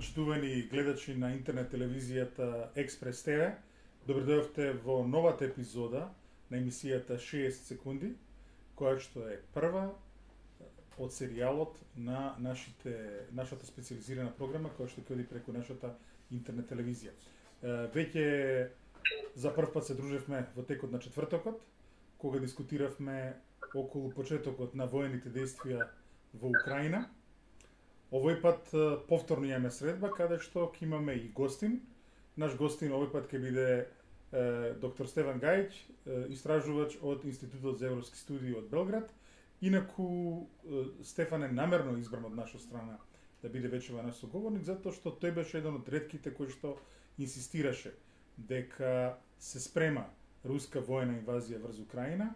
почитувани гледачи на интернет телевизијата Експрес ТВ. Добро дојдовте во новата епизода на емисијата 60 секунди, која што е прва од серијалот на нашата специализирана програма која што ќе оди преку нашата интернет телевизија. Веќе за прв пат се дружевме во текот на четвртокот, кога дискутиравме околу почетокот на воените действија во Украина. Овој пат повторно имаме средба, каде што ќе имаме и гостин. Наш гостин овој пат ќе биде доктор Стефан Гајич, истражувач од Институтот за европски студии од Белград. Инаку Стефан е намерно избран од наша страна да биде вечерва наш соговорник, затоа што тој беше еден од ретките кој што инсистираше дека се спрема руска воена инвазија врз Украина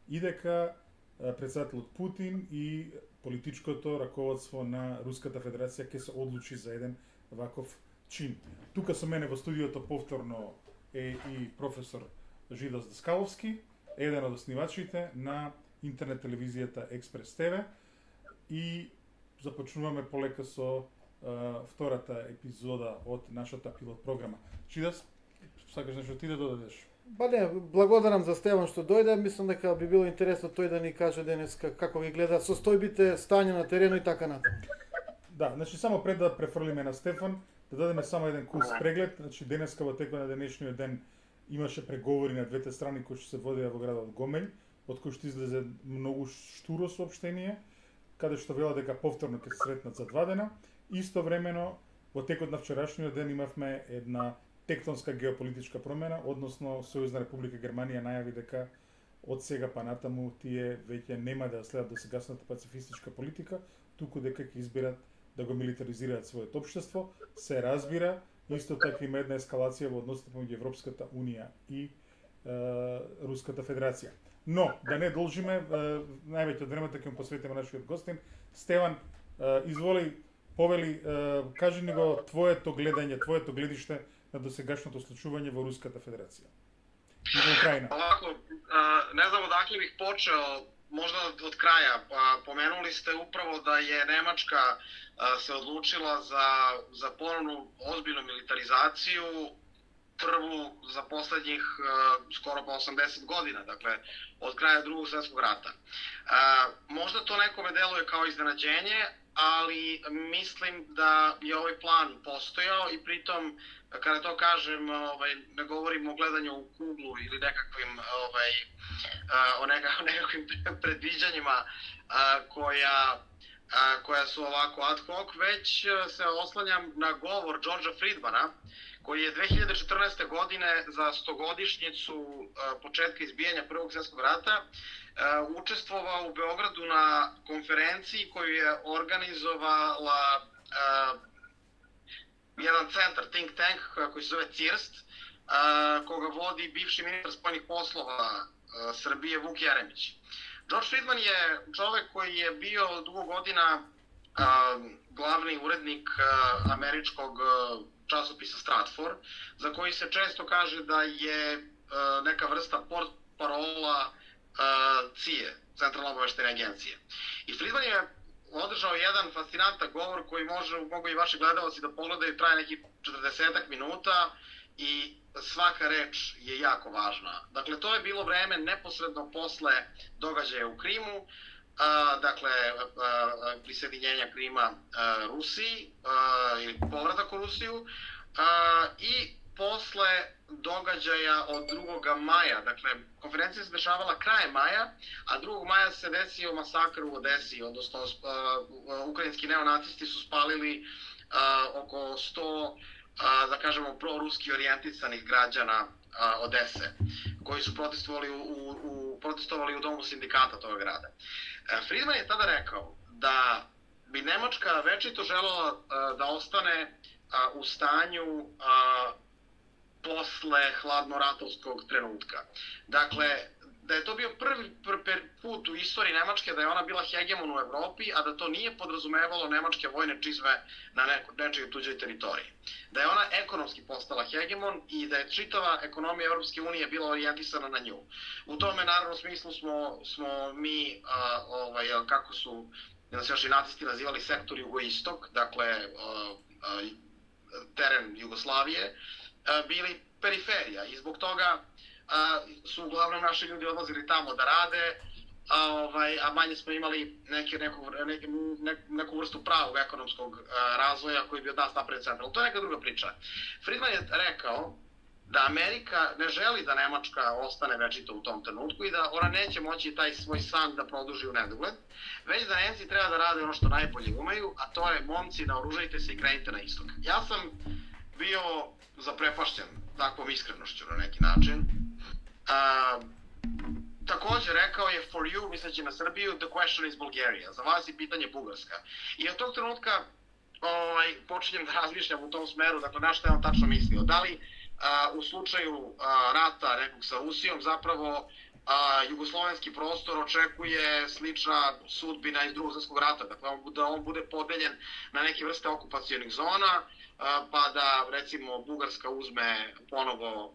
и дека председателот Путин и политичкото раководство на Руската Федерација ќе се одлучи за еден ваков чин. Тука со мене во студиото повторно е и професор Жидос Даскаловски, еден од основачите на интернет телевизијата Експрес ТВ, и започнуваме полека со втората епизода од нашата пилот програма. Жидос, сакаш нешто ти да додадеш? Ба не, благодарам за Стеван што дојде. Мислам дека би било интересно тој да ни каже денеска како ги гледа состојбите, стање на терену и така натаму. Да, значи само пред да префрлиме на Стефан, да дадеме само еден курс преглед. Значи денеска во текот на денешниот ден имаше преговори на двете страни кои што се водеа во градот Гомелј, од кои што излезе многу штуро соопштение, каде што вела дека повторно ќе се сретнат за 2 дена. Истовремено во текот на вчерашниот ден имавме една тектонска геополитичка промена, односно Сојузна република Германија најави дека од сега па натаму тие веќе нема да следат досегашната пацифистичка политика, туку дека ќе изберат да го милитаризираат своето општество. Се разбира, исто така има една ескалација во односите помеѓу Европската унија и Руската Федерација. Но, да не должиме, највеќе од времето ќе му посветиме нашиот гостин. Стеван, изволи, повели, кажи ни го твоето гледање, твоето гледиште на досегашното случување во Руската Федерација и во Украина. Овако, не знам одакле бих почeo, možda od kraja. Pomenuli ste upravo da je Nemačka se odlučila za ponovnu ozbiljnu militarizaciju, prvu za poslednjih skoro pa 80 godina, dakle od kraja Drugog svjetskog rata. Možda to nekome deluje kao iznenađenje, ali mislim da je ovaj plan postojao i pritom kada to kažem ne govorim o gledanju u kuglu ili nekakvim o nekakvim predviđanjima koja su ovako ad hoc, već se oslanjam na govor Georgea Friedmana koji je 2014. godine za 100-godišnjicu početka izbijanja Prvog svjetskog rata učestvovao u Beogradu na konferenciji koju je organizovala jedan centar, think tank koji se zove CIRST, koga vodi bivši ministar spoljnih poslova Srbije Vuk Jeremić. George Friedman je čovek koji je bio dugo godina glavni urednik američkog časopisa Stratfor, za koji se često kaže da je neka vrsta portparola CIA, Centralne obaveštene agencije. I Friedman je održao jedan fascinantan govor koji mogu i vaši gledalci da pogledaju, traje nekih 40 minuta i svaka reč je jako važna. Dakle, to je bilo vreme neposredno posle događaja u Krimu, dakle, prisjedinjenja Krima Rusiji ili povratak u Rusiju i posle događaja od 2. maja, dakle, konferencija se dešavala krajem maja, a 2. maja se desio masakr u Odesi, odnosno ukrajinski neonacisti su spalili oko 100, da kažemo, proruski orijentisanih građana Odese, koji su protestovali u domu sindikata toga grada. Friedman je tada rekao da bi Nemačka večito želela da ostane u stanju posle hladnoratovskog trenutka. Dakle, da je to bio prvi put u istoriji Nemačke da je ona bila hegemon u Evropi, a da to nije podrazumevalo nemačke vojne čizme na nečijoj tuđoj teritoriji. Da je ona ekonomski postala hegemon i da je čitava ekonomija Evropske unije bila orijentisana na nju. U tome, naravno, smislu smo mi, kako su nas još i nacisti nazivali sektor jugoistok, dakle teren Jugoslavije, bili periferija i zbog toga su uglavnom naši ljudi odlazili tamo da rade, a manje smo imali neku vrstu pravog ekonomskog razvoja koji bi od nas napravio central. To je neka druga priča. Friedman je rekao da Amerika ne želi da Nemačka ostane večito u tom trenutku i da ona neće moći taj svoj san da produži u nedogled, već da Nemci treba da rade ono što najbolje umeju, a to je momci, naoružajte se i krenite na istok. Ja sam bio zaprepašćen takvom iskrenošću na neki način. Također rekao je for you, misleći na Srbiju, the question is Bulgaria. Za vas je pitanje Bugarska. I od tog trenutka počinjem da razmišljam u tom smeru, dakle na što je on tačno mislio. Da li u slučaju rata nekog sa Rusijom zapravo jugoslovenski prostor očekuje slična sudbina iz Drugog svjetskog rata. Dakle, da on bude podeljen na neke vrste okupacionih zona, pa da recimo Bugarska uzme ponovo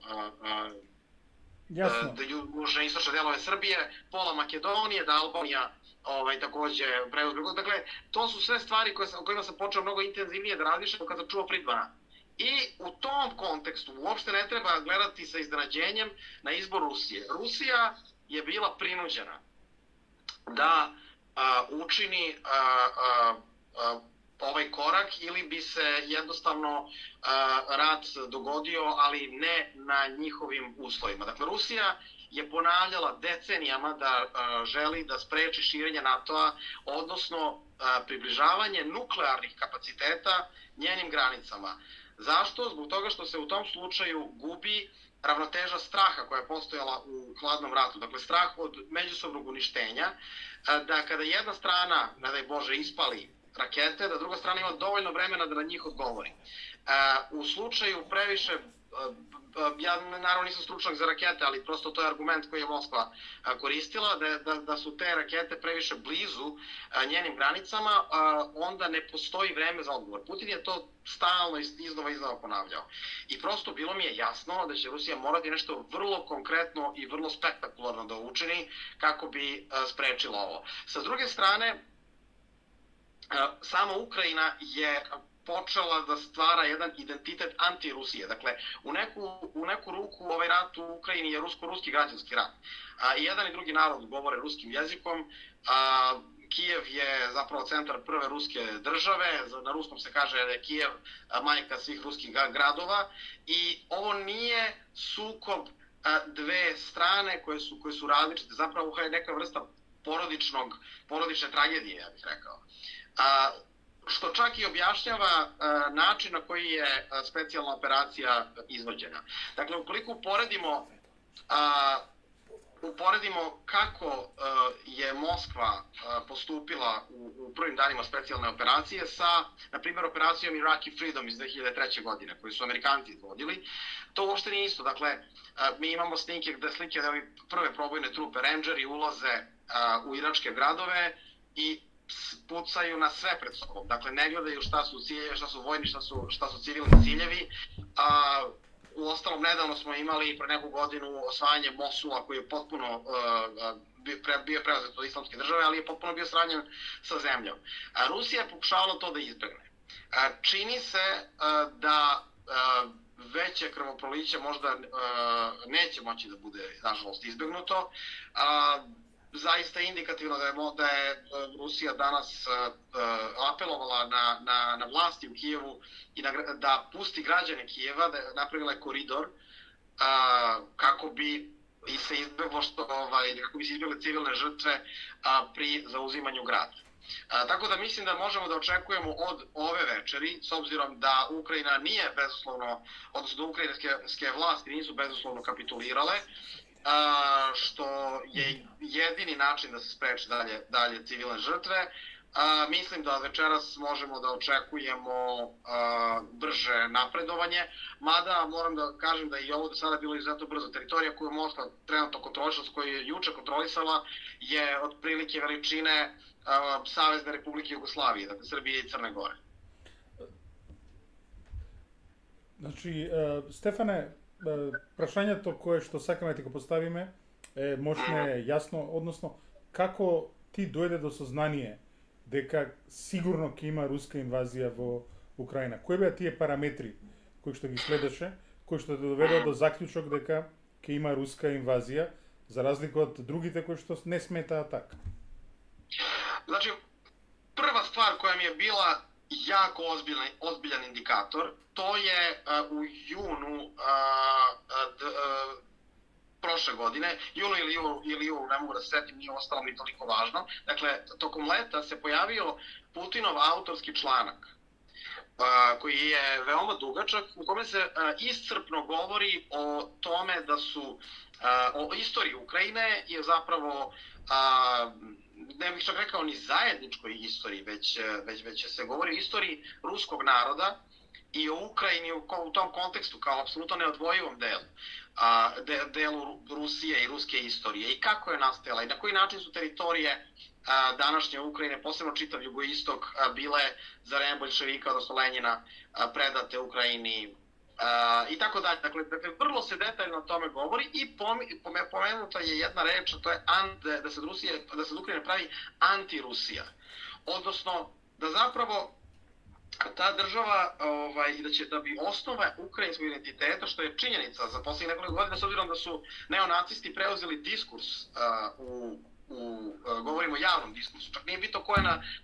da južne i istočne delove Srbije, pola Makedonije, da Albanija takođe preuzme. Dakle, to su sve stvari o kojima sam počeo mnogo intenzivnije da razmišljam kad sam čuo Friedmana. I u tom kontekstu uopšte ne treba gledati sa iznenađenjem na izbor Rusije. Rusija je bila prinuđena da učini ovaj korak ili bi se jednostavno rat dogodio, ali ne na njihovim uslovima. Dakle, Rusija je ponavljala decenijama da želi da spreči širenje NATO-a, odnosno približavanje nuklearnih kapaciteta njenim granicama. Zašto? Zbog toga što se u tom slučaju gubi ravnoteža straha koja je postojala u hladnom ratu. Dakle, strah od međusobnog uništenja, da kada jedna strana, ne daj Bože, ispali rakete, da druga strana ima dovoljno vremena da na njih odgovori. U slučaju previše, ja naravno nisam stručnjak za rakete, ali prosto to je argument koji je Moskva koristila, da su te rakete previše blizu njenim granicama, onda ne postoji vreme za odgovor. Putin je to stalno iznova ponavljao. I prosto bilo mi je jasno da će Rusija morati nešto vrlo konkretno i vrlo spektakularno da učini kako bi sprečila ovo. Sa druge strane, sama Ukrajina je počela da stvara jedan identitet anti-Rusije. Dakle, u neku ruku ovaj rat u Ukrajini je rusko-ruski građanski rat. I jedan i drugi narod govore ruskim jezikom. Kijev je zapravo centar prve ruske države, na ruskom se kaže da je Kijev majka svih ruskih gradova i ovo nije sukob dve strane koje su različite. Zapravo je neka vrsta porodične tragedije, ja bih rekao. Što čak i objašnjava način na koji je specijalna operacija izvođena. Dakle, ukoliko uporedimo kako je Moskva postupila u prvim danima specijalne operacije sa, na primjer, operacijom Iraqi Freedom iz 2003. godine, koju su Amerikanci izvodili, to uopšte nije isto. Dakle, mi imamo slike da prve probojne trupe Rangeri ulaze u iračke gradove i pucaju na sve pred sobom. Dakle, ne gledaju šta su ciljevi, šta su vojni, šta su civilni ciljevi. Uostalom, nedavno smo imali pre neku godinu osvajanje Mosula, koji je potpuno bio preuzet od islamske države, ali je potpuno bio sravnjen sa zemljom. Rusija je pokušavala to da izbegne. Čini se da veće krvoproliće možda neće moći da bude, nažalost, izbegnuto. Zaista je indikativno da je Rusija danas apelovala na vlasti u Kijevu i da pusti građane Kijeva, da je napravila koridor kako bi se izbjegle civilne žrtve pri zauzimanju grada. Tako da mislim da možemo da očekujemo od ove večeri, s obzirom da Ukrajina nije bezuslovno, odnosno da ukrajinske vlasti nisu bezuslovno kapitulirale, što je jedini način da se spreči dalje civilne žrtve. Mislim da večeras možemo da očekujemo brže napredovanje, mada moram da kažem da je ovo do sada bilo izuzetno brzo. Teritorija koju Moskva trenutno kontroliša, koju je juče kontrolisala, je otprilike veličine Savezne Republike Jugoslavije, dakle Srbije i Crne Gore. Значи, Стефане, прашањето кое што сакаме да го поставиме е можне јасно, односно како ти дојде до сознание дека сигурно ќе има руска инвазија во Украина. Кои беа тие параметри кои што ги следеше, кои што доведоа до заклучок дека ќе има руска инвазија, за разлика од другите кои што не сметаа така? Значи, prva stvar koja mi je bila jako ozbiljan indikator, to je u junu prošle godine, junu ili julu, ne mogu da se setim, nije ostalo mi toliko važno. Dakle, tokom leta se pojavio Putinov autorski članak, koji je veoma dugačak, u kome se iscrpno govori o tome da su, o istoriji Ukrajine je zapravo, ne bih čak rekao ni zajedničkoj istoriji, već se govori o istoriji ruskog naroda i o Ukrajini u tom kontekstu kao apsolutno neodvojivom delu Rusije i ruske istorije i kako je nastajala i na koji način su teritorije današnje Ukrajine, posebno čitav jugoistok, bile za vreme boljševika, odnosno Lenjina, predate Ukrajini i tako dalje. Dakle, vrlo se detaljno o tome govori i pomenuta je jedna reč, a to je da se od Ukrajine pravi anti-Rusija. Odnosno, da zapravo ta država, da bi osnova ukrajinskog identiteta, što je činjenica za poslednjih nekoliko godina, s obzirom da su neonacisti preuzeli diskurs govorimo o javnom diskursu, čak nije bitno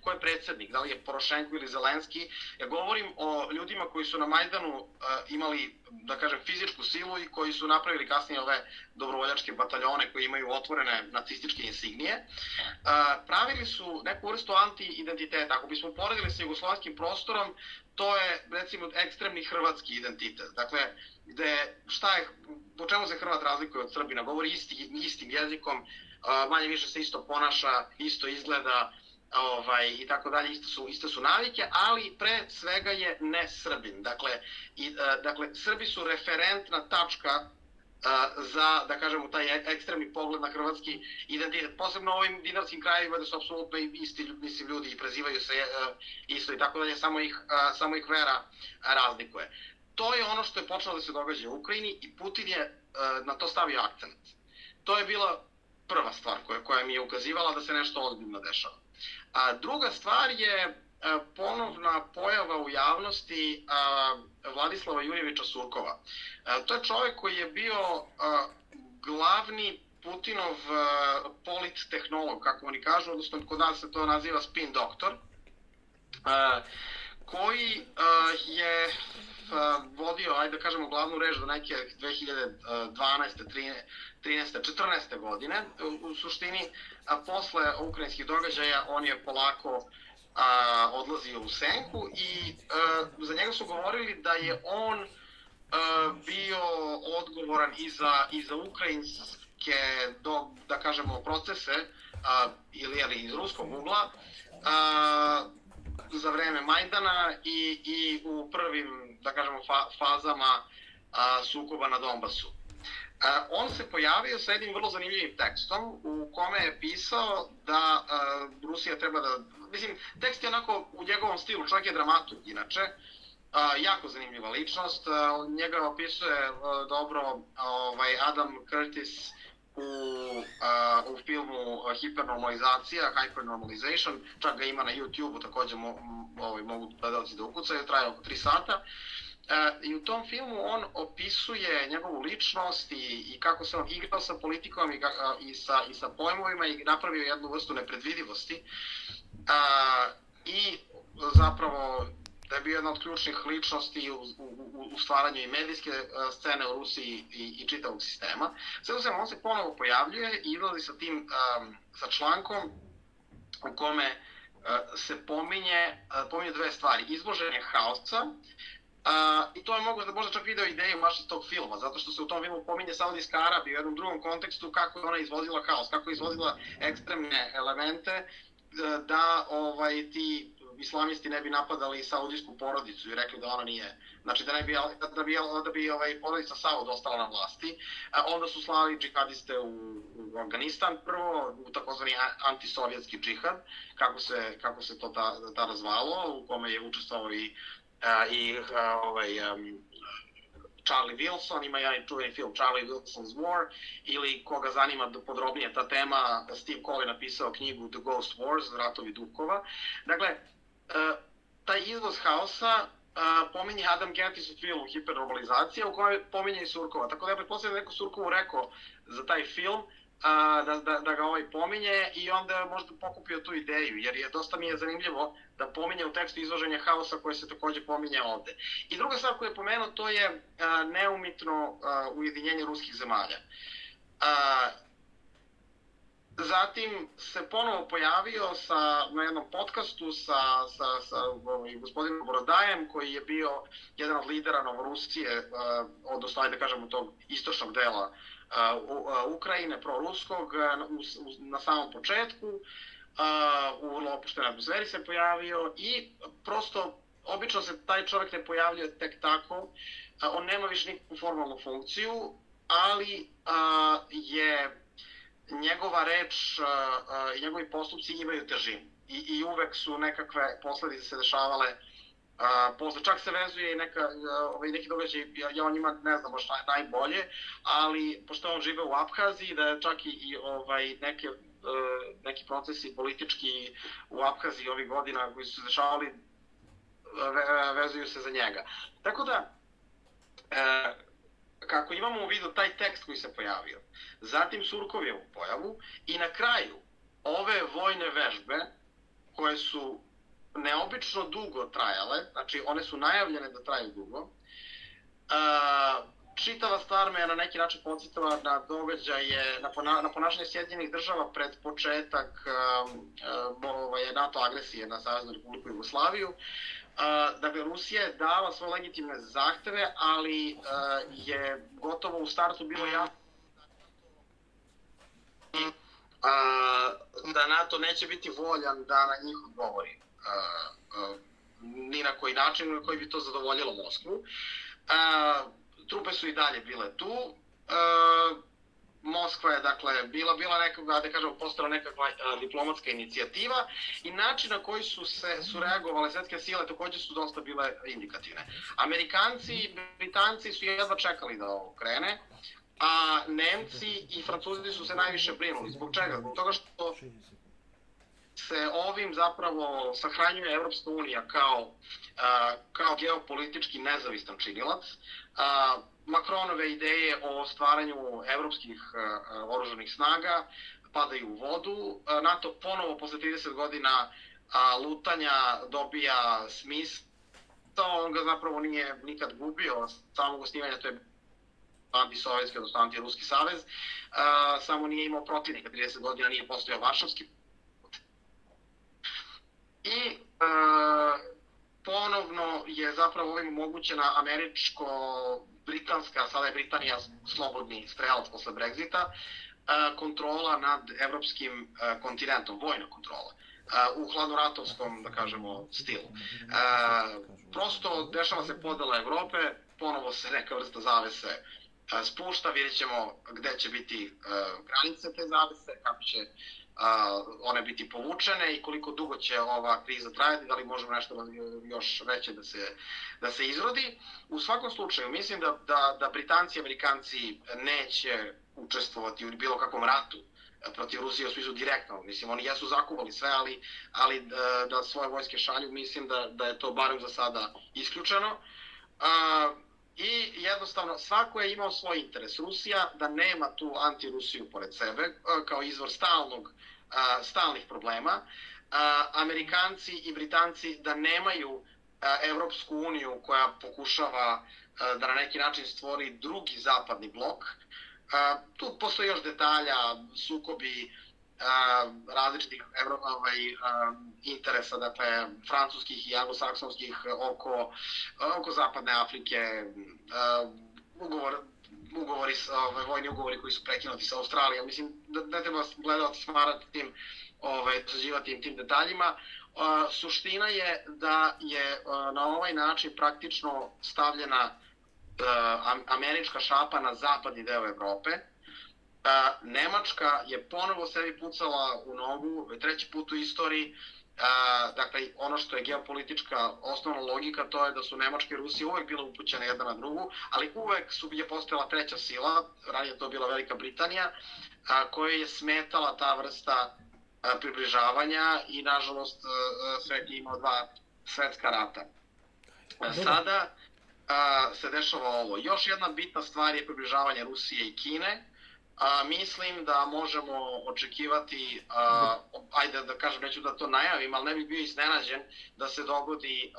ko je predsjednik, da li je Porošenko ili Zelenski, ja govorim o ljudima koji su na Majdanu imali, da kažem, fizičku silu i koji su napravili kasnije ove dobrovoljačke bataljone koji imaju otvorene nacističke insignije, pravili su neku vrstu anti-identiteta. Ako bismo poredili sa jugoslovenskim prostorom, to je, recimo, ekstremni hrvatski identitet. Dakle, po čemu se Hrvat razlikuje od Srbina? Govori istim jezikom, manje više se isto ponaša, isto izgleda i tako dalje, iste su navike, ali pre svega je ne Srbin. Dakle, Srbi su referentna tačka za, da kažemo, taj ekstremni pogled na hrvatski identitet. Posebno u ovim dinarskim krajevima da su apsolutno isti ljudi i prezivaju se isto i tako dalje, samo ih vera razlikuje. To je ono što je počelo da se događa u Ukrajini i Putin je na to stavio akcent. To je bila prva stvar koja mi je ukazivala da se nešto ozbiljno dešava. A druga stvar je ponovna pojava u javnosti Vladislava Jurjevića Surkova. To je čovjek koji je bio glavni Putinov polittehnolog, kako oni kažu, odnosno kod nas se to naziva spin doktor, koji je vodio, ajde da kažemo, glavnu reč do neke 2012. 13. 14. godine. U suštini, posle ukrajinskih događaja, on je polako odlazio u senku i za njega su govorili da je on bio odgovoran i za ukrajinske, da kažemo, procese, ili iz ruskog ugla, za vreme Majdana i u prvim, da kažemo, fazama sukoba na Donbasu. On se pojavio sa jednim vrlo zanimljivim tekstom u kome je pisao da Rusija treba da... Mislim, tekst je onako u njegovom stilu, čovjek je dramaturg inače, jako zanimljiva ličnost, njega opisuje dobro Adam Curtis u filmu Hipernormalizacija, Hypernormalization, čak ga ima na YouTube-u, također mogu gledalci da ukucaju, traje oko 3 sata. I u tom filmu on opisuje njegovu ličnost i kako se on igrao sa politikom i sa pojmovima i napravio jednu vrstu nepredvidivosti. I zapravo da je bio jedna od ključnih ličnosti u stvaranju i medijske scene u Rusiji i čitavog sistema. Sve u svemu, on se ponovo pojavljuje i izlazi sa člankom u kome se pominje dve stvari. Izloženje haosa, i to je možda čak video ideju baš iz tog filma, zato što se u tom filmu pominje Saudijska Arabija u jednom drugom kontekstu, kako je ona izvozila haos, kako je izvozila ekstremne elemente da ti islamisti ne bi napadali saudijsku porodicu i rekli da ona nije, znači da bi porodica Saud ostala na vlasti. Onda su slali džihadiste u Afganistan prvo, u takozvani antisovjetski džihad, kako se to tada zvalo, u kome je učestvovao i Charlie Wilson, ima jedan čuveni film Charlie Wilson's War, ili koga zanima podrobnije ta tema, Steve Coll je napisao knjigu The Ghost Wars, Ratovi duhova. Dakle, taj izvoz haosa pominje Adam Gentis u filmu Hipernormalizacija, u kojoj pominje i Surkova. Tako da ja pretpostavljam da neko Surkovu rekao za taj film, da ga pominje i onda je možda pokupio tu ideju, jer dosta mi je zanimljivo da pominje u tekstu izvoženja haosa koje se takođe pominje ovde. I druga stvar koju je pomenuo, to je neumitno ujedinjenje ruskih zemalja. Zatim se ponovo pojavio na jednom podcastu sa gospodinom Borodajem, koji je bio jedan od lidera Novorusije, odnosno, ajde da kažemo, tog istočnog dela Ukrajine, proruskog, na samom početku, u vrlo opuštenoj atmosferi se pojavio i prosto, obično se taj čovjek ne pojavljuje tek tako, on nema više nikakvu formalnu funkciju, ali je njegova reč i njegovi postupci imaju težinu i uvek su nekakve posledice se dešavale posle. Čak se vezuje i neki događaj, ja o njima ne znam baš najbolje, ali pošto on žive u Abhaziji, da je čak i neki procesi politički u Abhaziji ovih godina koji su se dešavali vezuju se za njega. Tako da, kako imamo u vidu taj tekst koji se pojavio, zatim Surkovijevu pojavu i na kraju ove vojne vežbe koje su neobično dugo trajale, znači one su najavljene da traju dugo, čitava stvar me je na neki način podsjetila na događaje, na ponašanje Sjedinjenih država pred početak NATO agresije na Saveznu Republiku Jugoslaviju. Dakle, Rusija je dala svoje legitimne zahteve, ali je gotovo u startu bilo jasno da NATO neće biti voljan da na njih odgovori ni na koji način na koji bi to zadovoljilo Moskvu. Trupe su i dalje bile tu. Moskva je, dakle, bila nekakva, da kažemo, postala nekakva diplomatska inicijativa i način na koji su reagovale svetske sile takođe su dosta bile indikativne. Amerikanci i Britanci su jedva čekali da ovo krene, a Nemci i Francuzi su se najviše brinuli. Zbog čega? Zbog toga što se ovim zapravo sahranjuje Evropska unija kao geopolitički nezavistan činilac. Macronove ideje o stvaranju evropskih oružanih snaga padaju u vodu. NATO ponovo posle 30 godina lutanja dobija smisao. On ga zapravo nije nikad gubio. Samog osnivanja to je antisovjetski, odnosno antiruski savez. Samo nije imao protivnika. 30 godina nije postojao Varšavski. I ponovno je zapravo ovim omogućena američko-britanska, sada je Britanija slobodni strelac posle Brexita, kontrola nad evropskim kontinentom, vojna kontrola, u hladnoratovskom, da kažemo, stilu. Prosto dešava se podela Evrope, ponovo se neka vrsta zavese spušta, vidjet ćemo gde će biti granice te zavese, kako će one biti povučene i koliko dugo će ova kriza trajati, da li možemo nešto još veće da se izrodi. U svakom slučaju, mislim da Britanci i Amerikanci neće učestvovati u bilo kakvom ratu protiv Rusije u smislu direktno. Mislim, oni jesu zakuvali sve, ali da svoje vojske šalju, mislim da je to barem za sada isključeno. I jednostavno, svako je imao svoj interes. Rusija da nema tu anti-Rusiju pored sebe, kao izvor stalnih problema. Amerikanci i Britanci da nemaju Evropsku uniju koja pokušava da na neki način stvori drugi zapadni blok. Tu postoji još detalja, sukobi različitih interesa, dakle, francuskih i anglosaksonskih oko zapadne Afrike, vojni ugovori koji su prekinuti sa Australijom. Mislim, ne treba gledati, smarati tim, dosađivati tim detaljima. Suština je da je na ovaj način praktično stavljena američka šapa na zapadni deo Evrope. Nemačka je ponovo sebi pucala u nogu, treći put u istoriji. Dakle, ono što je geopolitička osnovna logika, to je da su Nemačka i Rusija uvek bile upućene jedna na drugu, ali uvek je postojala treća sila, ranije to bila Velika Britanija, koja je smetala ta vrsta približavanja i, nažalost, svet je imao dva svetska rata. Sada se dešava ovo. Još jedna bitna stvar je približavanje Rusije i Kine. Mislim da možemo očekivati, ajde da kažem, neću da to najavim, ali ne bih bio iznenađen da se dogodi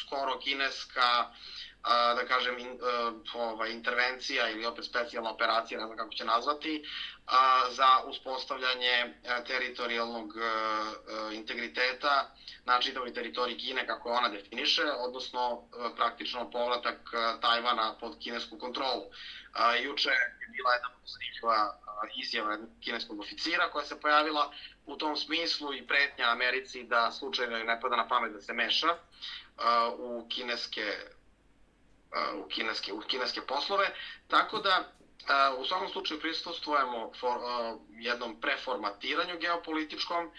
skoro kineska, da kažem, intervencija ili opet specijalna operacija, ne znam kako će nazvati, za uspostavljanje teritorijalnog integriteta na čitavoj teritoriji Kine, kako ona definiše, odnosno praktično povratak Tajvana pod kinesku kontrolu. Juče je bila jedna zanimljiva izjava kineskog oficira koja se pojavila u tom smislu i pretnja Americi da slučajno ne pada na pamet da se meša u kineske poslove. Tako da u svakom slučaju prisustvujemo jednom preformatiranju geopolitičkom,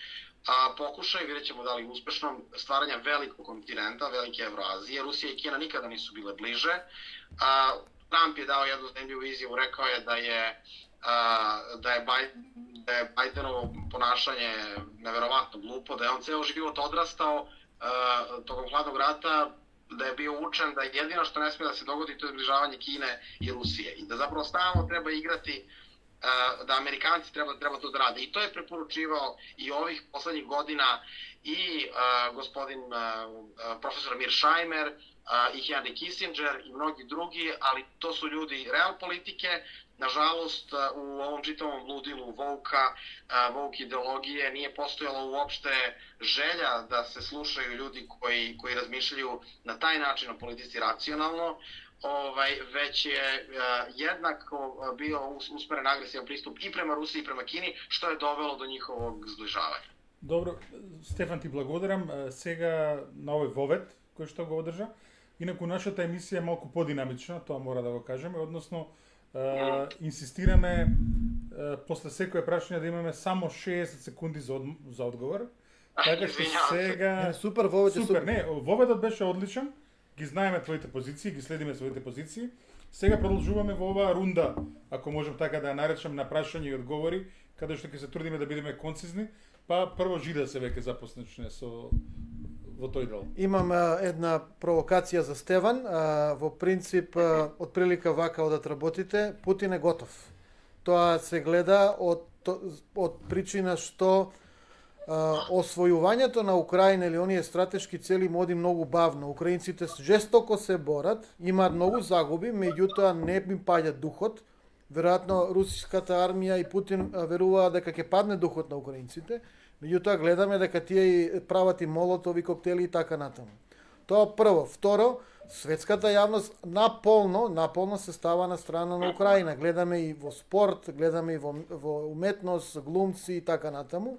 pokušaj, vidjet ćemo da li uspešnom, stvaranja velikog kontinenta, velike Evroazije. Rusija i Kina nikada nisu bile bliže. Trump je dao jednu zanimljivu izjavu, rekao je da je Bidenovo ponašanje neverovatno glupo, da je on ceo život odrastao tokom hladnog rata, da je bio učen, da jedino što ne smije da se dogodi to je zbližavanje Kine i Rusije i da zapravo stalno treba igrati, da Amerikanci treba to da rade. I to je preporučivao i ovih poslednjih godina i gospodin profesor Mearsheimer i Henry Kissinger i mnogi drugi, ali to su ljudi real politike. Nažalost, u ovom čitavom ludilu woke ideologije nije postojala uopšte želja da se slušaju ljudi koji razmišljaju na taj način o politici racionalno, već je jednako bio usmeren agresivan pristup i prema Rusiji i prema Kini, što je dovelo do njihovog zbližavanja. Dobro, Стефан, ти благодарам. Сега на овој вовет кој што го одржа. Инаку нашата емисија е малку подинамична, тоа мора да го кажеме, односно инсистираме после секое прашање да имаме само 60 секунди за одговор. Така што сега Супер, вовет е супер. Не, воведот беше одличен. Ги знаеме твоите позиции, ги следиме своите позиции. Сега продолжуваме во оваа рунда, ако можам така да ја наречам, на прашања и одговори, каде што ќе се трудиме да бидеме концизни. Па прво Жида се веќе започне во тој дел. Имам една провокација за Стеван. Во принцип, отприлика вака одат работите, Путин е готов. Тоа се гледа од причина што освојувањето на Украина или оние стратешки цели моди многу бавно. Украинците жестоко се борат, имаат многу загуби, меѓутоа не им паѓа духот. Веројатно руската армија и Путин веруваат дека ќе падне духот на украинците, меѓутоа гледаме дека тие прават и молотови коктели и така натаму. Тоа прво. Второ, светската јавност наполно се става на страна на Украина. Гледаме и во спорт, гледаме и во уметност, глумци и така натаму.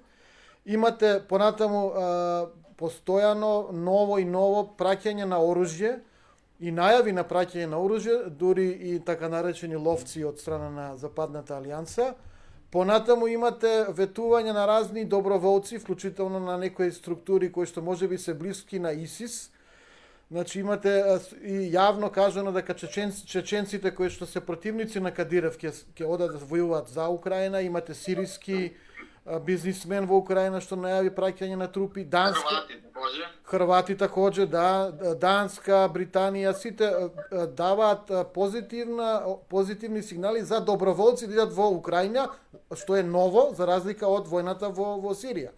Имате понатаму постојано ново праќање на оружје и најави на праќање на оружје, дури и така наречени ловци од страна на Западната алијанса. Понатаму имате ветување на разни доброволци, вклучително на некои структури кои што можеби се блиски на ИСИС. Значи имате и јавно кажано дека чеченците кои што се противници на Кадиров ќе одат да војуваат за Украина, имате сириски бизнисмен во Украина што најави праќање на трупи, Хрвати такоđe, да, Данска, Британија, сите даваат позитивни сигнали за доброволци да идат во Украина, што е ново за разлика од војната во Сирија.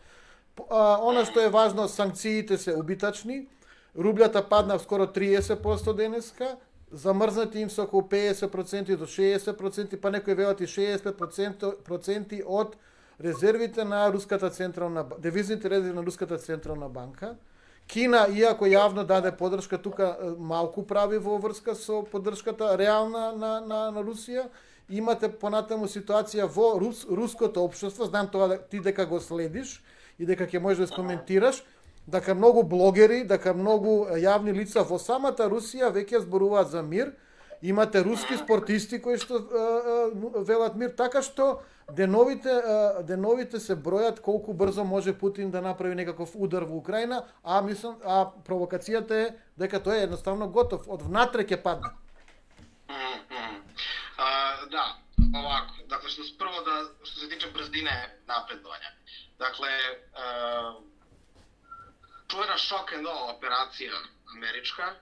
Она што е важно, санкциите се убитачни, рублјата падна скоро 30% денеска, замрзнати им се околу 50% до 60%, па некои велат и 65% од резервите на Руската централна девизните резерви на Руската централна банка. Кина, иако јавно даде поддршка, тука малку прави во врска со поддршката реална на Русија. Имате понатаму ситуација во руското општество, знам тоа ти дека го следиш и дека ќе можеш да скоментираш, дека многу блогери, дека многу јавни лица во самата Русија веќе зборуваат за мир. Имате руски спортисти кои што велат мир, така што деновите се бројат колку брзо може Путин да направи некаков удар во Украина, а провокацијата е дека тој е едноставно готов, од внатре ќе падне. Да, овако, dakle што се тиче брзине напредувања. Dakle, чувена шок and awe операција америчка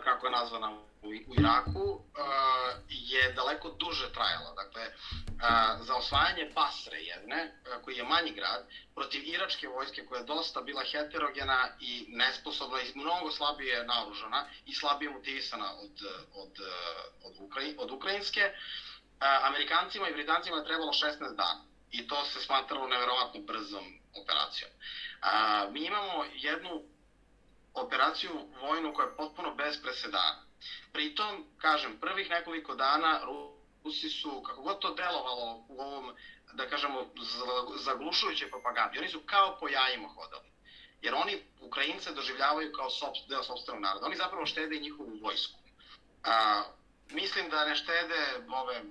kako je nazvana u Iraku, je daleko duže trajala. Dakle, za osvajanje Basre jedne, koji je manji grad, protiv iračke vojske koja je dosta bila heterogena i nesposobna i mnogo slabije naoružana i slabije motivisana od ukrajinske, Amerikancima i Britancima je trebalo 16 dana. I to se smatralo neverovatno brzom operacijom. Mi imamo jednu operaciju vojnu koja je potpuno bez presedana. Pritom, kažem, prvih nekoliko dana Rusi su, kako god to delovalo u ovom, da kažemo, zaglušujućoj propagandi, oni su kao po jajima hodali. Jer oni Ukrajince doživljavaju kao deo sopstvenog naroda. Oni zapravo štede i njihovu vojsku. Mislim da ne štede ove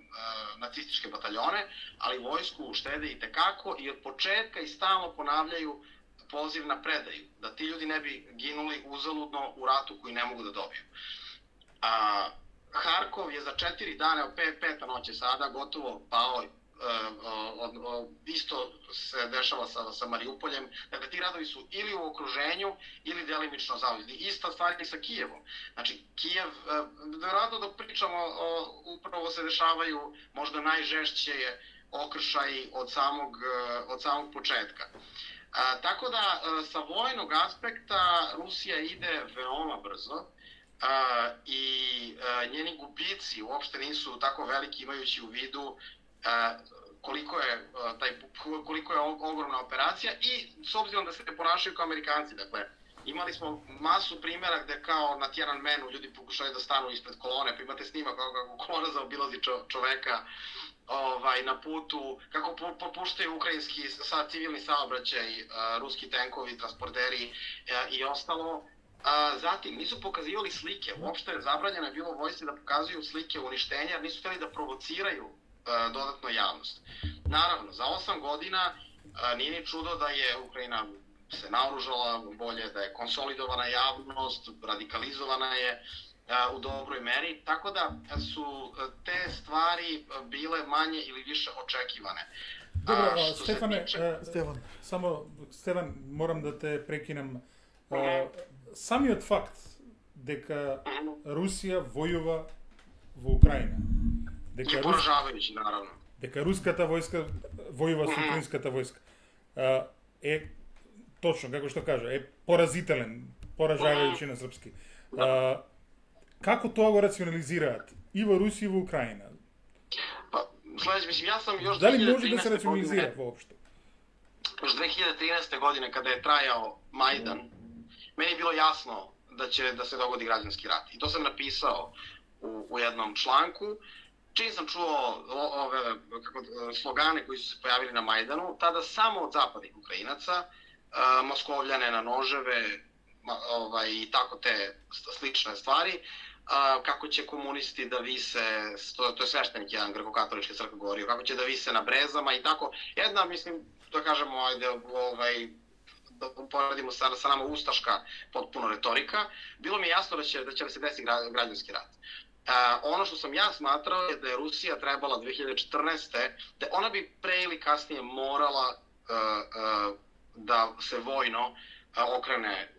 nacističke bataljone, ali vojsku štede i tekako i od početka i stalno ponavljaju poziv na predaju, da ti ljudi ne bi ginuli uzaludno u ratu koji ne mogu da dobiju. Harkov je za 4 dana, peta noć je sada, gotovo pao, isto se dešava sa Mariupoljem. Dakle, ti radovi su ili u okruženju ili delimično zauzeti. Ista stvar i sa Kijevom. Znači, Kijev, vjerojatno dok pričamo, upravo se dešavaju možda najžešće okršaji od samog početka. Tako da, sa vojnog aspekta, Rusija ide veoma brzo i njeni gubici uopšte nisu tako veliki, imajući u vidu koliko je ogromna operacija i s obzirom da se ne ponašaju kao Amerikanci. Dakle, imali smo masu primjera gde kao na Tiananmenu ljudi pokušaju da stanu ispred kolone, pa imate snimak kako kolona zaobilazi čoveka na putu, kako popuštaju ukrajinski civilni saobraćaj, ruski tenkovi, transporteri i ostalo. Zatim, nisu pokazivali slike, uopšte zabranjeno je bilo vojsci da pokazuju slike uništenja, jer nisu htjeli da provociraju dodatno javnost. Naravno, za 8 godina nije ni čudo da je Ukrajina se naoružala bolje, da je konsolidovana javnost, radikalizovana je u dobroj meri, tako da su te stvari bile manje ili više očekivane. Dobro, Stefane, Stevan, moram da te prekinem. Samиот факт дека Русија војува во Украина, дека поражавајќи, наравно, дека руската војска војува со украинската војска, е точно како што кажа, е поразителен, поражавајќи на српски. Како тоа го рационализираат и во Русија и во Украина? Следеќ, мислим, јас сам још 2013 Дали може да се рационализира воопшто? Još 2013. godine, kada je trajao Majdan, meni je bilo jasno da će da se dogodi građanski rat. I to sam napisao u jednom članku. Čim sam čuo ove slogane koji su se pojavili na Majdanu, tada samo od zapadnih Ukrajinaca, Moskovljane na noževe i tako te slične stvari, kako će komunisti da vise, to je sveštenik jedan greko-katoličke crkve govorio, kako će da vise na brezama i tako. Jedna, mislim, da kažemo, da uporedimo sa nama ustaška potpuno retorika, bilo mi je jasno da će se desiti građanski rat. Ono što sam ja smatrao je da je Rusija trebala 2014. da ona bi pre ili kasnije morala da se vojno okrene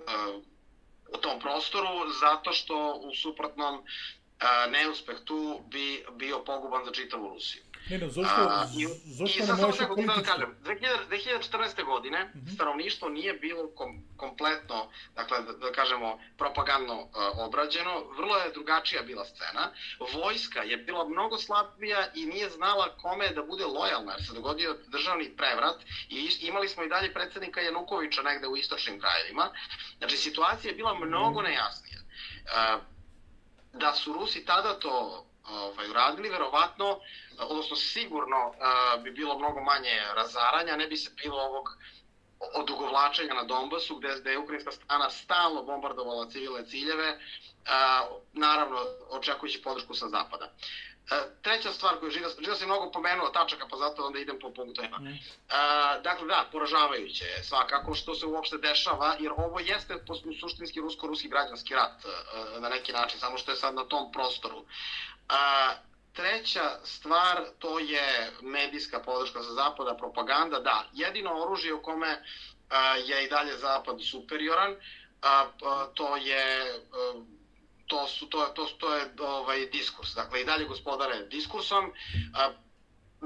u tom prostoru, zato što u suprotnom neuspeh tu bi bio poguban za čitavu Rusiju. Zašto ne možeš politički? 2014. godine stanovništvo nije bilo kompletno, dakle, da kažemo, propagandno obrađeno, vrlo je drugačija bila scena. Vojska je bila mnogo slabija i nije znala kome da bude lojalna, jer se dogodio državni prevrat i imali smo i dalje predsjednika Janukovića negde u istočnim krajevima. Znači, situacija je bila mnogo nejasnija. Da su Rusi tada to uradili, verovatno, odnosno sigurno bi bilo mnogo manje razaranja, ne bi se bilo ovog odugovlačenja na Donbasu, gde je ukrajinska strana stalno bombardovala civilne ciljeve, naravno očekujući podršku sa zapada. Treća stvar koju Žido se mnogo pomenuo tačaka, pa zato onda idem po punktovima. Dakle, da, poražavajuće je svakako što se uopšte dešava, jer ovo jeste suštinski rusko-ruski građanski rat na neki način, samo što je sad na tom prostoru. Treća stvar, to je medijska podrška za zapada, propaganda, da, jedino oružje u kome je i dalje zapad superioran, to je diskurs. Dakle, i dalje gospodare diskursom,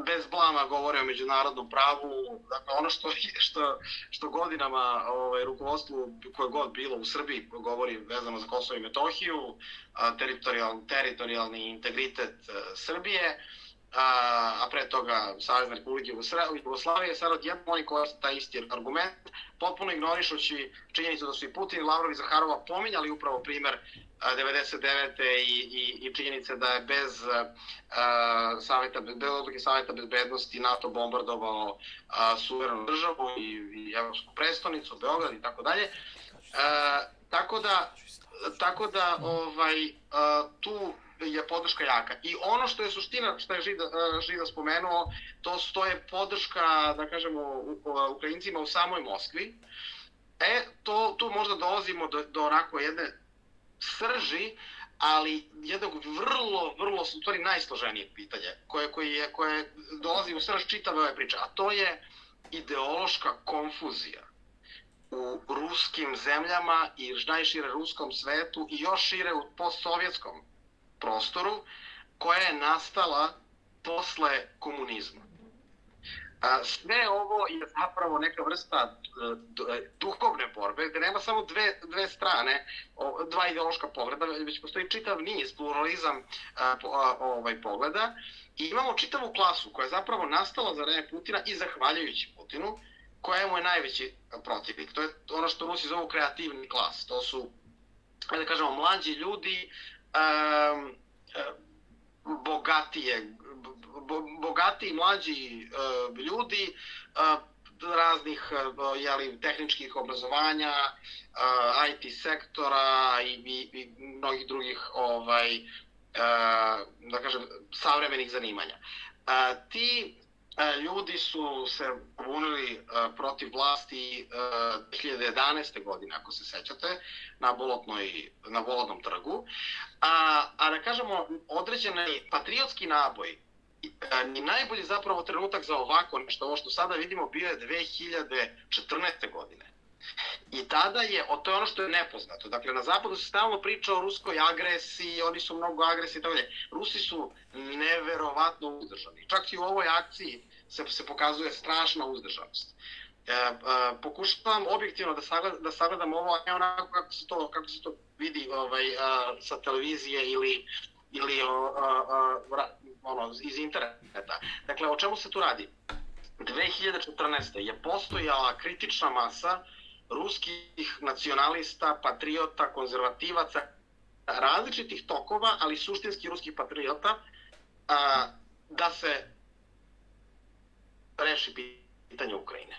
bez blama govore o međunarodnom pravu. Dakle, ono što godinama rukovodstvu koje god bilo u Srbiji govori vezano za Kosovo i Metohiju, teritorijalni integritet Srbije, a pre toga Savezne Republike Jugoslavije, sad odjednom oni koriste taj isti argument, potpuno ignorišući činjenicu da su i Putin i Lavrov i Zaharova pominjali upravo primer 99. i činjenice da je bez odluke Saveta bezbednosti NATO bombardovao suverenu državu i evropsku prestonicu, Beograd i tako dalje. Tako da tu je podrška jaka. I ono što je suština, što je Žida spomenuo, to je podrška, da kažemo, Ukrajincima u samoj Moskvi. Tu možda dolazimo do onako jedne srži, ali jednog vrlo, u stvari najsloženijeg pitanja, koje dolazi u srž čitave ove priče, a to je ideološka konfuzija u ruskim zemljama i najšire ruskom svetu i još šire u postsovjetskom prostoru, koja je nastala posle komunizma. Sve ovo je zapravo neka vrsta duhovne borbe, gde nema samo dve strane, dva ideološka pogleda, već postoji čitav niz, pluralizam pogleda, i imamo čitavu klasu koja je zapravo nastala za vreme Putina i zahvaljujući Putinu, koja mu je najveći protivnik. To je ono što Rusi zovu kreativni klas. To su, da kažemo, mlađi ljudi, bogatiji mlađi ljudi raznih tehničkih obrazovanja, IT sektora i mnogih drugih da kažem savremenih zanimanja. Ti ljudi su se pobunili protiv vlasti 2011. godine, ako se sećate, na Bolotnom trgu. A da kažemo, određeni patriotski naboj, ni najbolji zapravo trenutak za ovako nešto, ovo što sada vidimo, bio je 2014. godine. I tada je, to je ono što je nepoznato, dakle na zapadu se stalno priča o ruskoj agresiji, oni su mnogo agresiji i tako dalje. Rusi su neverovatno uzdržani. Čak i u ovoj akciji se pokazuje strašna uzdržanost. Pokušavam objektivno da sagledam ovo, a ne onako kako se to vidi sa televizije ili iz interneta. Dakle, o čemu se tu radi? 2014. je postojala kritična masa ruskih nacionalista, patriota, konzervativaca, različitih tokova, ali suštinski ruskih patriota, da se reši pitanje Ukrajine.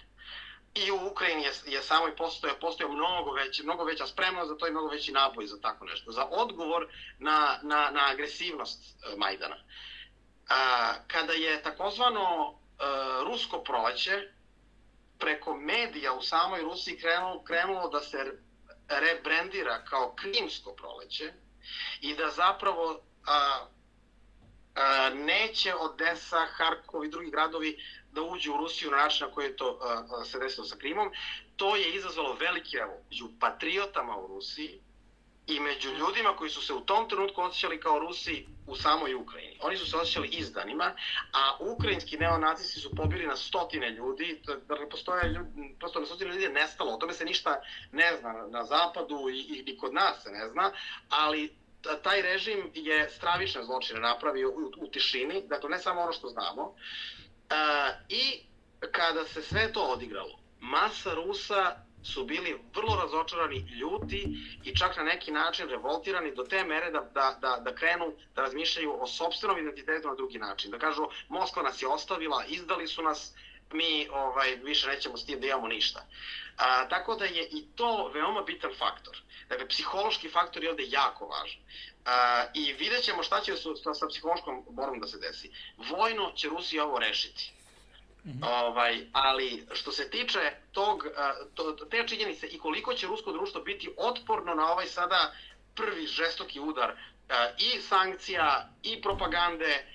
I u Ukrajini je samoj postojao mnogo veća spremnost za to i mnogo veći naboj za tako nešto, za odgovor na agresivnost Majdana. Kada je takozvano rusko proleće preko medija u samoj Rusiji krenulo da se rebrandira kao krimsko proleće i da zapravo neće Odesa, Harkov i drugi gradovi da uđu u Rusiju na način na koji je to se desilo sa Krimom, to je izazvalo veliki revolt među patriotama u Rusiji i među ljudima koji su se u tom trenutku osjećali kao Rusi u samoj Ukrajini. Oni su se osjećali izdanima, a ukrajinski neonacisti su pobili na stotine ljudi, prosto na stotine ljudi je nestalo, o tome se ništa ne zna na zapadu i kod nas se ne zna, ali taj režim je stravične zločine napravio u tišini, dakle ne samo ono što znamo, i kada se sve to odigralo, masa Rusa su bili vrlo razočarani, ljuti i čak na neki način revoltirani do te mere da krenu da razmišljaju o sopstvenom identitetu na drugi način. Da kažu, Moskva nas je ostavila, izdali su nas, mi više nećemo s tim da imamo ništa. Tako da je i to veoma bitan faktor. Dakle, psihološki faktor je ovde jako važan. I vidjet ćemo šta će sa psihološkom borbom da se desi. Vojno će Rusija ovo rešiti. Ali što se tiče te činjenice i koliko će rusko društvo biti otporno na ovaj sada prvi žestoki udar i sankcija i propagande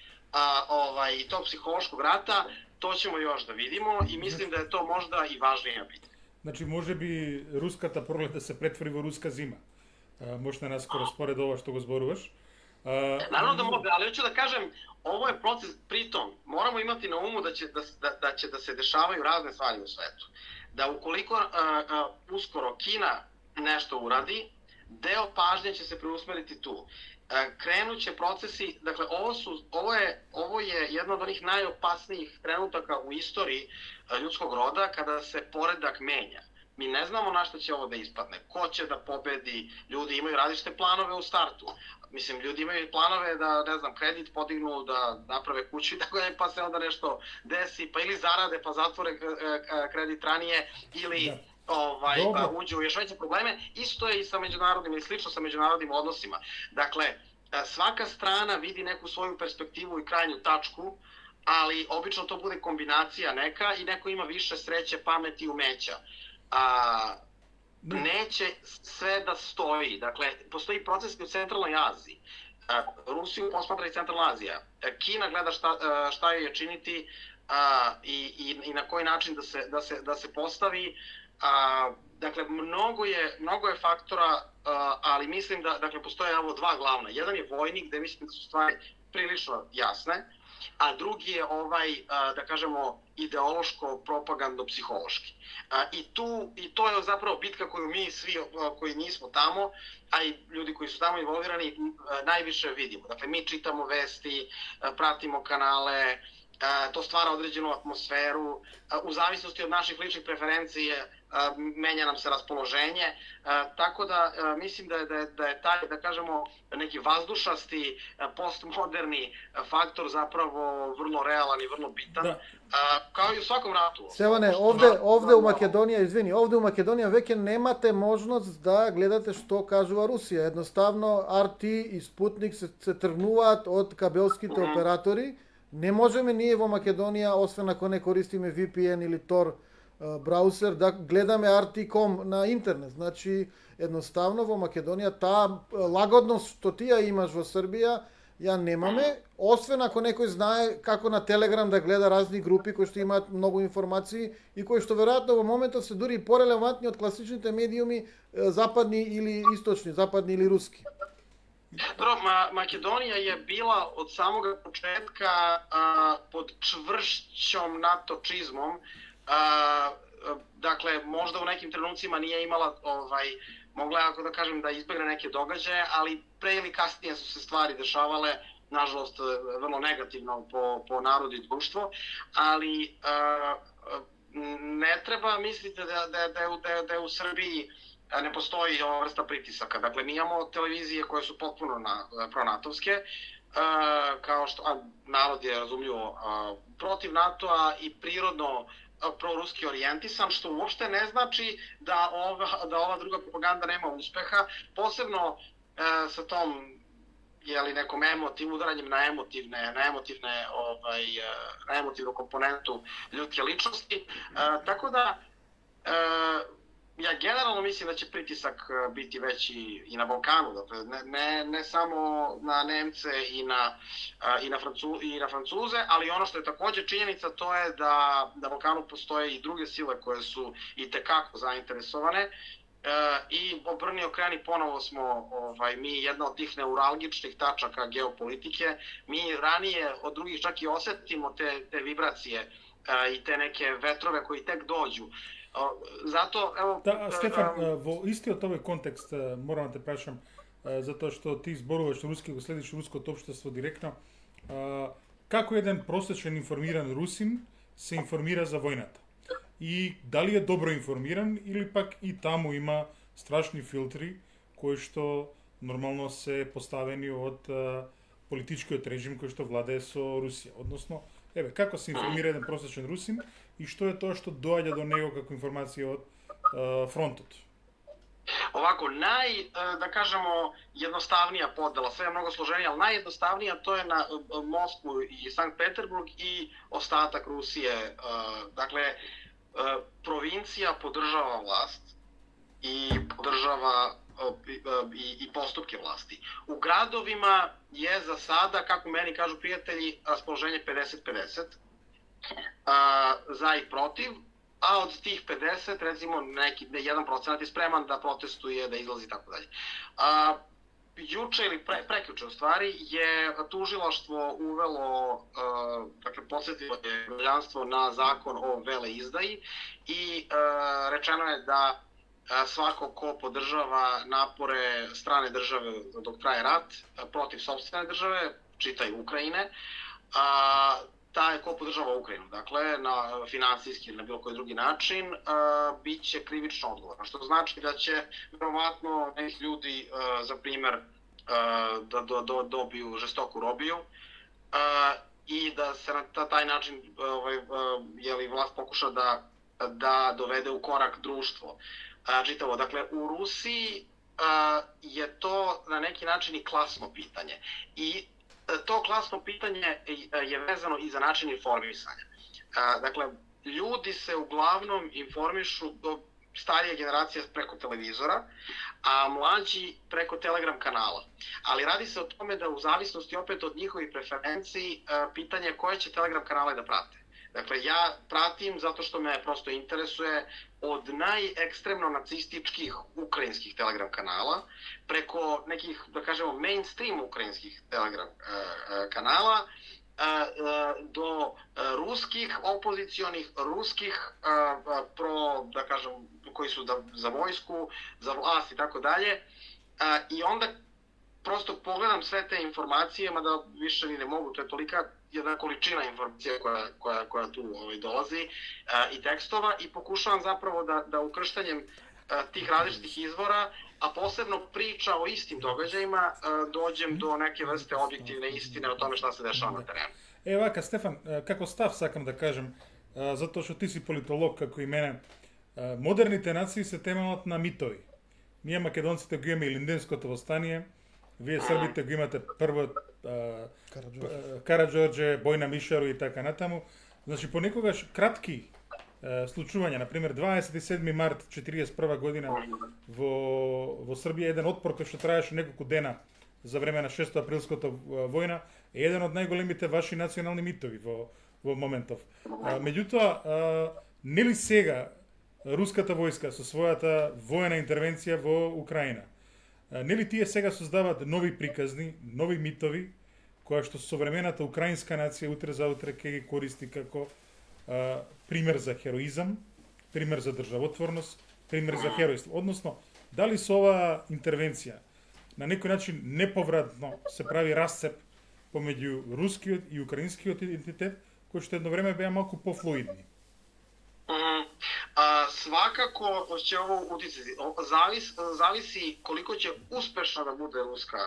i tog psihološkog rata, to ćemo još da vidimo i mislim da je to možda i važnija pitanja. Znači, može bi ruskата proleta se pretvori u ruska zima. Možda naskoro spored ova što go zboruješ. Naravno da može, ali hoću da kažem, ovo je proces, pritom, moramo imati na umu da će da se dešavaju razne stvari u svetu. Da ukoliko uskoro Kina nešto uradi, deo pažnje će se preusmeriti tu. Krenuće procesi, dakle ovo je jedna od onih najopasnijih trenutaka u istoriji ljudskog roda kada se poredak menja. Mi ne znamo na što će ovo da ispadne, ko će da pobedi, ljudi imaju različite planove u startu. Mislim, ljudi imaju planove da, ne znam, kredit podignu, da naprave kuću i tako je, pa se onda nešto desi, pa ili zarade, pa zatvore kredit ranije, ili pa uđu u još veće probleme. Isto je i sa međunarodnim, ili slično sa međunarodnim odnosima. Dakle, svaka strana vidi neku svoju perspektivu i krajnju tačku, ali obično to bude kombinacija neka i neko ima više sreće, pameti i umeća. Neće sve da stoji. Dakle, postoji proces u Centralnoj Aziji. Rusiju posmatra i Centralna Azija. Kina gleda šta joj je činiti i na koji način da se postavi. Dakle, mnogo je faktora, ali mislim da postoje ovo dva glavna. Jedan je vojnik, gde mislim da su stvari prilično jasne, a drugi je da kažemo, ideološko-propagandno-psihološki. I to je zapravo bitka koju mi svi koji nismo tamo, a i ljudi koji su tamo involvirani, najviše vidimo. Dakle, mi čitamo vesti, pratimo kanale, to stvara određenu atmosferu, u zavisnosti od naših ličnih preferencija menja nam se raspoloženje, tako da mislim da je taj, da kažemo, neki vazdušasti, postmoderni faktor zapravo vrlo realan i vrlo bitan, kao i u svakom ratu. Stevane, ovde u Makedoniji, izvini, ovde u Makedoniji veke nemate možnost da gledate što kažuva Rusija. Jednostavno, RT i Sputnik se trgnuvat od kabelskите operatori. Ne možeme ние во Македонија, освен ако не користиме VPN или Tor браузер, да гледаме RT.com на интернет. Значи, едноставно во Македонија таа лагодност што ти ја имаш во Србија, ја немаме, освен ако некој знае како на Телеграм да гледа разни групи кои што имаат многу информации и кои што веројатно во моментот се дури порелевантни од класичните медиуми западни или источни, западни или руски. Dobro, Makedonija je bila od samoga početka pod čvršćom NATO čizmom. Dakle, možda u nekim trenucima nije imala, mogla je, ako da kažem, da izbegne neke događaje, ali pre ili kasnije su se stvari dešavale, nažalost, vrlo negativno po narod i društvo, ali ne treba misliti da je u Srbiji ne postoji ova vrsta pritisaka. Dakle, mi imamo televizije koje su potpuno pronatovske, kao što narod je razumljivo protiv NATO-a i prirodno proruski orijentisan, što uopšte ne znači da ova druga propaganda nema uspeha, posebno sa tom nekom udaranjem na emotivnu komponentu ljudske ličnosti. Tako da, ja generalno mislim da će pritisak biti veći i na Balkanu, dakle, ne samo na Nemce i na Francuze, ali ono što je takođe činjenica to je da na Balkanu postoje i druge sile koje su i tekako zainteresovane i obrni okreni ponovo smo mi jedna od tih neuralgičnih tačaka geopolitike. Mi ranije od drugih čak i osetimo te vibracije i te neke vetrove koji tek dođu. Zato, evo... Stefan, во истиот овој контекст морам да те прашам, затоа што ти зборуваш руски, го следиш руското општество директно, како еден просечен информиран русин се информира за војната? И дали е добро информиран или пак и таму има страшни филтри кои што нормално се поставени од политичкиот режим кој што владее со Русија? Односно, како се информира еден просечен русин и што je тоа што доаѓа до него како информација од фронтот? Ovako, da kažemo, jednostavnija podela, sve je mnogo složenije, ali najjednostavnija to je na Moskvu i Sankt Peterburg i ostatak Rusije. Dakle, provincija podržava vlast i podržava i postupke vlasti. U gradovima je za sada, kako meni kažu prijatelji, raspoloženje 50-50. Za i protiv, a od tih 50, recimo, neki 1% je spreman da protestuje, da izlazi i tako dalje. Juče ili prekjuče u stvari je tužilaštvo uvelo, dakle podsjetilo je građanstvo na zakon o veleizdaji i rečeno je da svako ko podržava napore strane države dok traje rat protiv sopstvene države, čitaj Ukrajine, taj ko podržava Ukrajinu, dakle, na finansijski ili na bilo koji drugi način, bit će krivično odgovoran. Što znači da će verovatno nekih ljudi, za primer, da dobiju žestoku robiju i da se na taj način vlast pokuša da dovede u korak društvo čitavo. Dakle, u Rusiji je to na neki način i klasno pitanje. I to klasno pitanje je vezano i za način informisanja. Dakle, ljudi se uglavnom informišu, starije generacije preko televizora, a mlađi preko Telegram kanala. Ali radi se o tome da u zavisnosti opet od njihovih preferenciji pitanje koje će Telegram kanale da prate. Dakle, ja pratim zato što me prosto interesuje od najekstremno nacističkih ukrajinskih Telegram kanala preko nekih, da kažemo, mainstream ukrajinskih Telegram kanala do ruskih opozicionih, ruskih da kažem, koji su za vojsku, za vlast i tako dalje. I onda prosto pogledam sve te informacije, mada više ni ne mogu, to je tolika jedna količina informacija koja tu dolazi i tekstova i pokušavam zapravo da ukrštanjem tih različitih izvora, a posebno priča o istim događajima, dođem do neke vrste objektivne istine o tome šta se dešava na terenu. Вака, Стефан, како став сакам да кажем, затоа што ти си политолог како и мене, модерните нации се темелат на митови. Ние македонците го имаме и Линденското востание, вие србите го имате прво Караџорџе, Бојна Мишаро и така натаму. Значи понекогаш кратки случувања, на пример 27. март 41 година во Србија еден отпор кој што траеше неколку дена за време на 6 априлската војна е еден од најголемите ваши национални митови во моментов. Меѓутоа, нели сега руската војска со својата војна интервенција во Украина, нели тие сега создаваат нови приказни, нови митови, која што современата украинска нација утре за утре ќе ги користи како пример за хероизам, пример за државотворност, пример за херојство. Односно, дали со оваа интервенција на некој начин неповратно се прави расцеп помеѓу рускиот и украинскиот идентитет, кои што едно време беа малку пофлуидни? Svakako će ovo uticati. Zavisi koliko će uspešna da bude ruska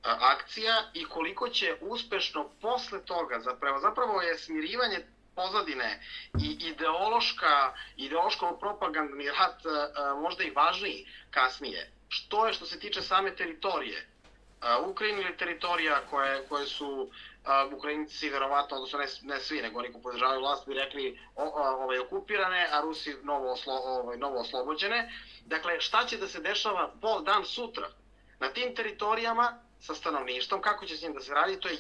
akcija i koliko će uspešno posle toga, zapravo je smirivanje pozadine i ideološko-propagandni rat možda i važniji kasnije. Što se tiče same teritorije Ukrajine ili teritorija koje su Ukrajinci verovatno, odnosno ne svi, nego oni ko podržavaju vlast bi rekli okupirane, a Rusi novo oslobođene. Dakle, šta će da se dešava dan sutra na tim teritorijama sa stanovništvom, kako će s njim da se radi, to je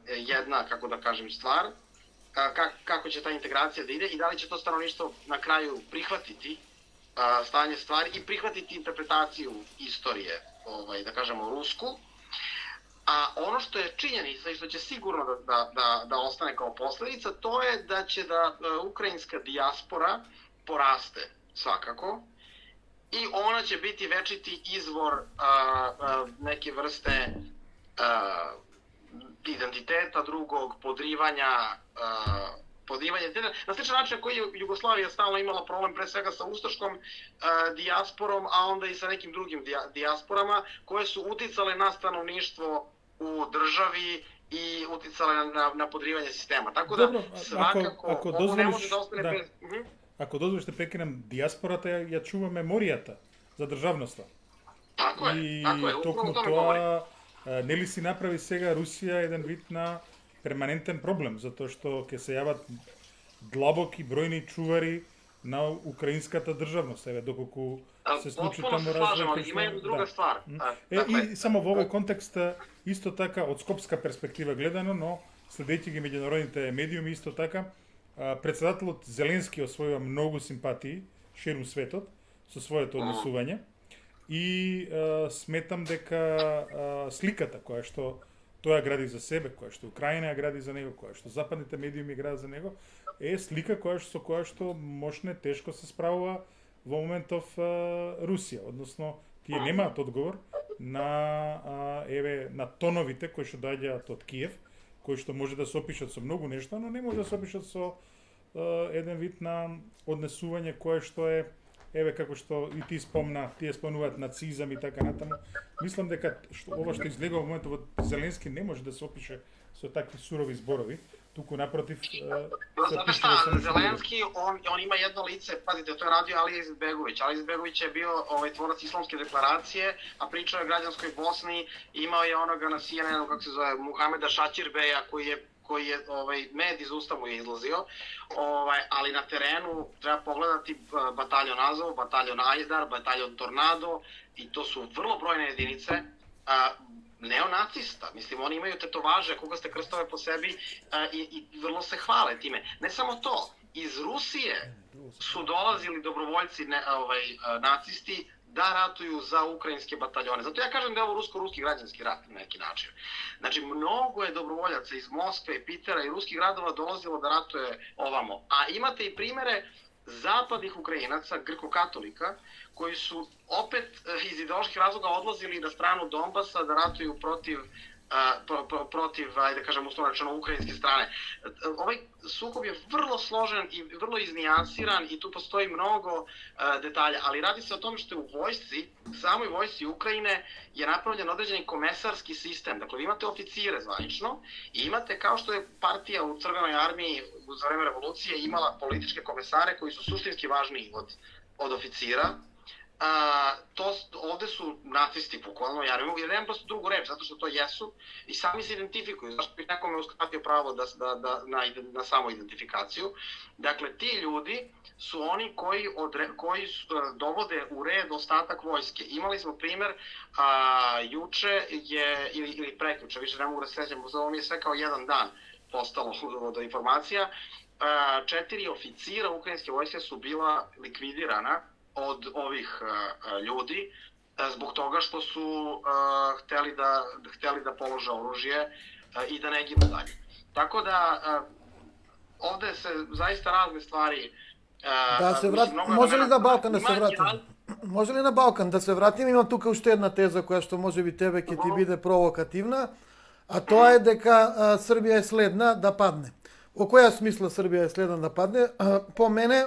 jedna, kako da kažem, stvar. Kako će ta integracija da ide i da li će to stanovništvo na kraju prihvatiti stanje stvari i prihvatiti interpretaciju istorije, da kažemo, rusku. A ono što je činjenica i što će sigurno da ostane kao posledica, to je da će ukrajinska dijaspora poraste svakako i ona će biti večiti izvor neke vrste identiteta drugog, podrivanja na sličan način koji je Jugoslavija stalno imala problem pre svega sa ustaškom dijasporom, a onda i sa nekim drugim dijasporama koje su uticale na stanovništvo u državi i uticale na podrivanje sistema. Tako da svakako ovo ne može da ostane bez... Ако дозволиш да прекинам дијаспората, ја чува меморијата за државноста. Tako je, и upravo токму тоа нели си направи сега Русија еден вид на перманентен проблем, затоа што ќе се јават длабоки бројни чувари на украинската државност, доколку се случи таму развој. Има една друга ствар. И само во овој контекст, исто така, од скопска перспектива гледано, но следејќи ги меѓународните медиуми, исто така, председателот Зеленски освојува многу симпатии ширум светот со своето однесување и сметам дека сликата која што тоа гради за себе, која што Украина ја гради за него, која што западните медиуми градат за него, е слика со која што можне тешко се справува во моментов Русија, односно тие немаат одговор на на тоновите кои што доаѓаат од Киев, кои што може да се опишат со многу нешта, но не може да се опишат со еден вид на однесување кое што е како што и ти спомна, тие спомнуваат нацизам и така натаму. Мислам дека ова што излега во моментот од Зеленски не може да се опише со такви сурови зборови, туку напротив Знате шта, Зеленски, он има едно лице, пазите, тој радио Алија Избеговиќ. Алија Избеговиќ е био творац исламске деклараcije, а pričao je o građanskoj Bosni, imao je onoga na CNN-u, kako se zove, Muhameda Šaćirbeja, koji je med iz usta mu je izlazio, ali na terenu treba pogledati bataljon Azov, bataljon Ajdar, bataljon Tornado, i to su vrlo brojne jedinice neonacista. Mislim, oni imaju tetovaže, kukaste krstove po sebi i vrlo se hvale time. Ne samo to, iz Rusije su dolazili dobrovoljci nacisti da ratuju za ukrajinske bataljone. Zato ja kažem da je ovo rusko-ruski građanski rat na neki način. Znači, mnogo je dobrovoljaca iz Moskve, Pitera i ruskih gradova dolazilo da ratuje ovamo. A imate i primere zapadnih Ukrajinaca, grko-katolika, koji su opet iz ideoloških razloga odlazili na stranu Donbasa da ratuju protiv, ajde kažem, uslovno rečeno, ukrajinske strane. Ovaj sukob je vrlo složen i vrlo iznijansiran i tu postoji mnogo detalja, ali radi se o tome što je u vojsci, samoj vojsci Ukrajine je napravljen određeni komesarski sistem. Dakle, vi imate oficire zvanično i imate, kao što je partija u Crvenoj armiji za vreme revolucije imala političke komesare koji su suštinski važniji od oficira. Ovde su nacisti bukvalno, ja nemam prosto drugu reč, zato što to jesu i sami se identifikuju, zašto bih nekome uskratio pravo na samoidentifikaciju. Dakle, ti ljudi su oni koji dovode u red ostatak vojske. Imali smo primer, juče je, ili prekjuče, više ne mogu da se sećam, ovo mi je sve kao jedan dan postalo do informacija, 4 oficira ukrajinske vojske su bila likvidirana od ovih ljudi zbog toga što su hteli da polože oružje i da ne ginu dalje. Tako da ovde se zaista razne stvari може ли на Балкан да се вратим? Може ли на Балкан да се вратим? Имам тука уште една теза која што може би тебе ќе ти биде провокативна, а тоа е дека Србија е следна да падне. Во која смисла Србија е следна да падне? По мене,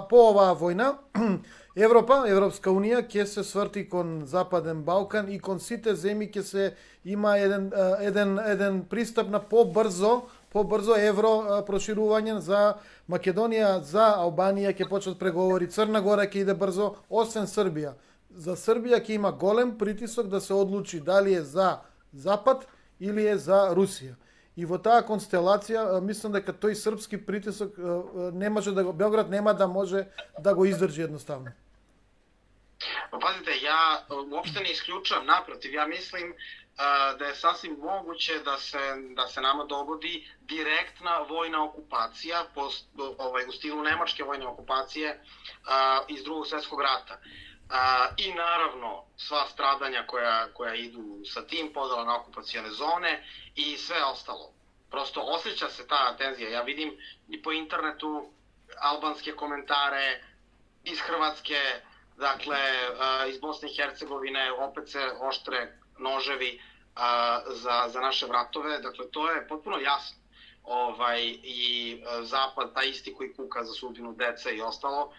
по оваа војна, Европска Унија ќе се сврти кон Западен Балкан и кон сите земји ќе се има еден пристап на побрзо евро проширување за Македонија, за Албанија ќе почнат преговори, Црна Гора ќе иде брзо, освен Србија. За Србија ќе има голем притисок да се одлучи дали е за Запад или е за Русија. И во таа констелација, мислам дека тој српски притисок не може да Белград нема да може да го издржи едноставно. Pazite, ja uopšte ne isključujem, naprotiv, ja mislim da je sasvim moguće da se nama dogodi direktna vojna okupacija u stilu nemačke vojne okupacije iz Drugog svjetskog rata. I naravno sva stradanja koja idu sa tim, podela na okupacione zone i sve ostalo. Prosto osjeća se ta tenzija. Ja vidim i po internetu albanske komentare iz Hrvatske, dakle iz Bosne i Hercegovine, opet se oštre noževi za naše vratove. Dakle, to je potpuno jasno. I Zapad, taj isti koji kuka za sudbinu dece i ostalo,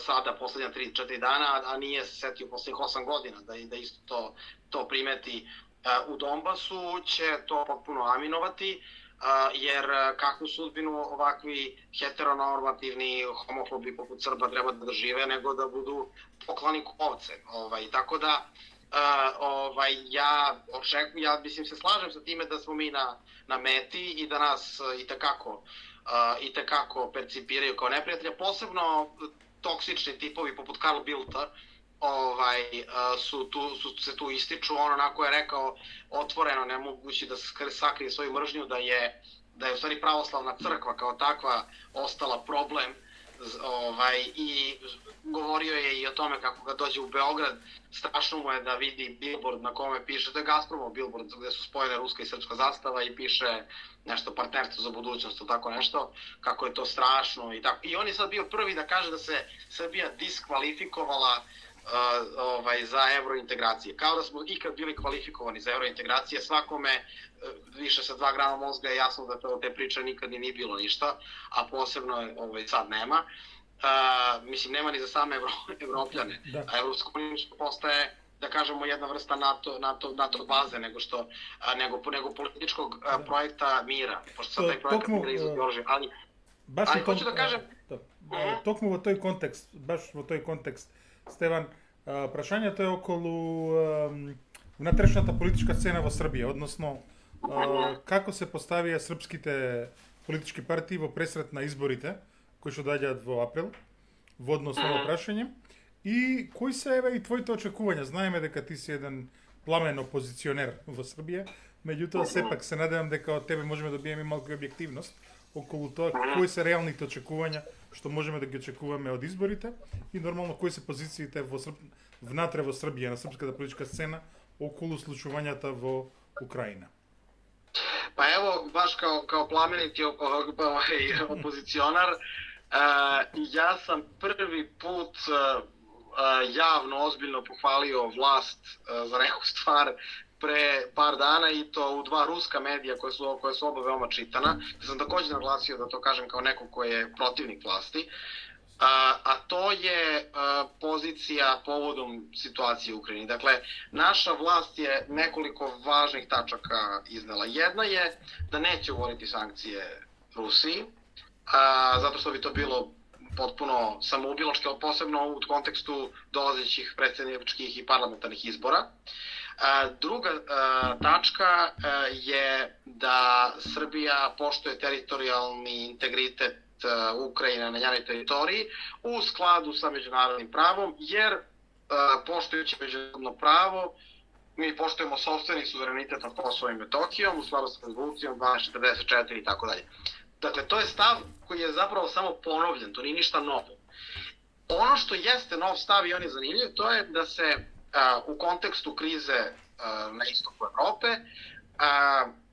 sada poslednja 3-4 dana, a nije se setio poslednjih 8 godina da isto to primeti u Donbasu, će to potpuno aminovati, jer kakvu sudbinu ovakvi heteronormativni homofobi poput Srba treba da dožive, nego da budu poklani ovce. Tako da ja mislim se slažem sa time da smo mi na meti i da nas i tekako percipiraju kao neprijatelja, posebno toksični tipovi poput Karl Bildta se tu ističu. On onako je rekao otvoreno, nemogući da sakrije svoju mržnju, da je da je u stvari pravoslavna crkva kao takva ostala problem, i govorio je i o tome kako ga dođe u Beograd, strašno mu je da vidi billboard na kome piše, to je Gazpromov billboard gde su spojene ruska i srpska zastava i piše nešto partnerstvo za budućnost ili tako nešto, kako je to strašno i tako. I on je sad bio prvi da kaže da se Srbija diskvalifikovala za evrointegracije. Kao da smo ikad bili kvalifikovani za evrointegracije, svakome više sa 2 grama mozga je jasno da te priče nikad ni nije bilo ništa, a posebno sad nema. Mislim, nema ni za same Evropljane. A Evropska unija postaje, da kažemo, jedna vrsta NATO baze nego političkog projekta mira, pošto sad taj projekat mira izgleda Georgije. Ali hoću da kažem... Токму во тој контекст, баш во тој контекст, Стеван, прашањето е околу внатрешната политичка сцена во Србија, односно како се поставија српските политички партии во пресрет на изборите, кои што доаѓаат во април, во однос на ово прашање, и кои се и твоите очекувања? Знаеме дека ти си еден пламен опозиционер во Србија, меѓутоа сепак се надевам дека од тебе можеме да добиеме малку објективност околу тоа кои се реалните очекувања што можеме да ги очекуваме од изборите и нормално кои се позициите внатре во Србија на српската политичка сцена околу случувањата во Украина. Pa evo, baš kao plameniti opozicionar, ja sam prvi put javno, ozbiljno pohvalio vlast za neku stvar pre par dana i to u 2 ruska medija koje su oba veoma čitana. Ja sam takođe naglasio da to kažem kao neko ko je protivnik vlasti. A to je pozicija povodom situacije u Ukrajini. Dakle, naša vlast je nekoliko važnih tačaka iznela. Jedna je da neće uvoditi sankcije Rusiji, zato što bi to bilo potpuno samoubilački, posebno u kontekstu dolazećih predsjedničkih i parlamentarnih izbora. Druga tačka je da Srbija poštuje teritorijalni integritet Ukrajine na njenoj teritoriji u skladu sa međunarodnim pravom, jer poštujući međunarodno pravo mi poštujemo sopstveni suverenitet nad Kosovom i Metohijom u skladu sa rezolucijom 1244 i tako dalje. Dakle, to je stav koji je zapravo samo ponovljen, to nije ništa novo. Ono što jeste nov stav i on je zanimljiv, to je da se u kontekstu krize na istoku Evrope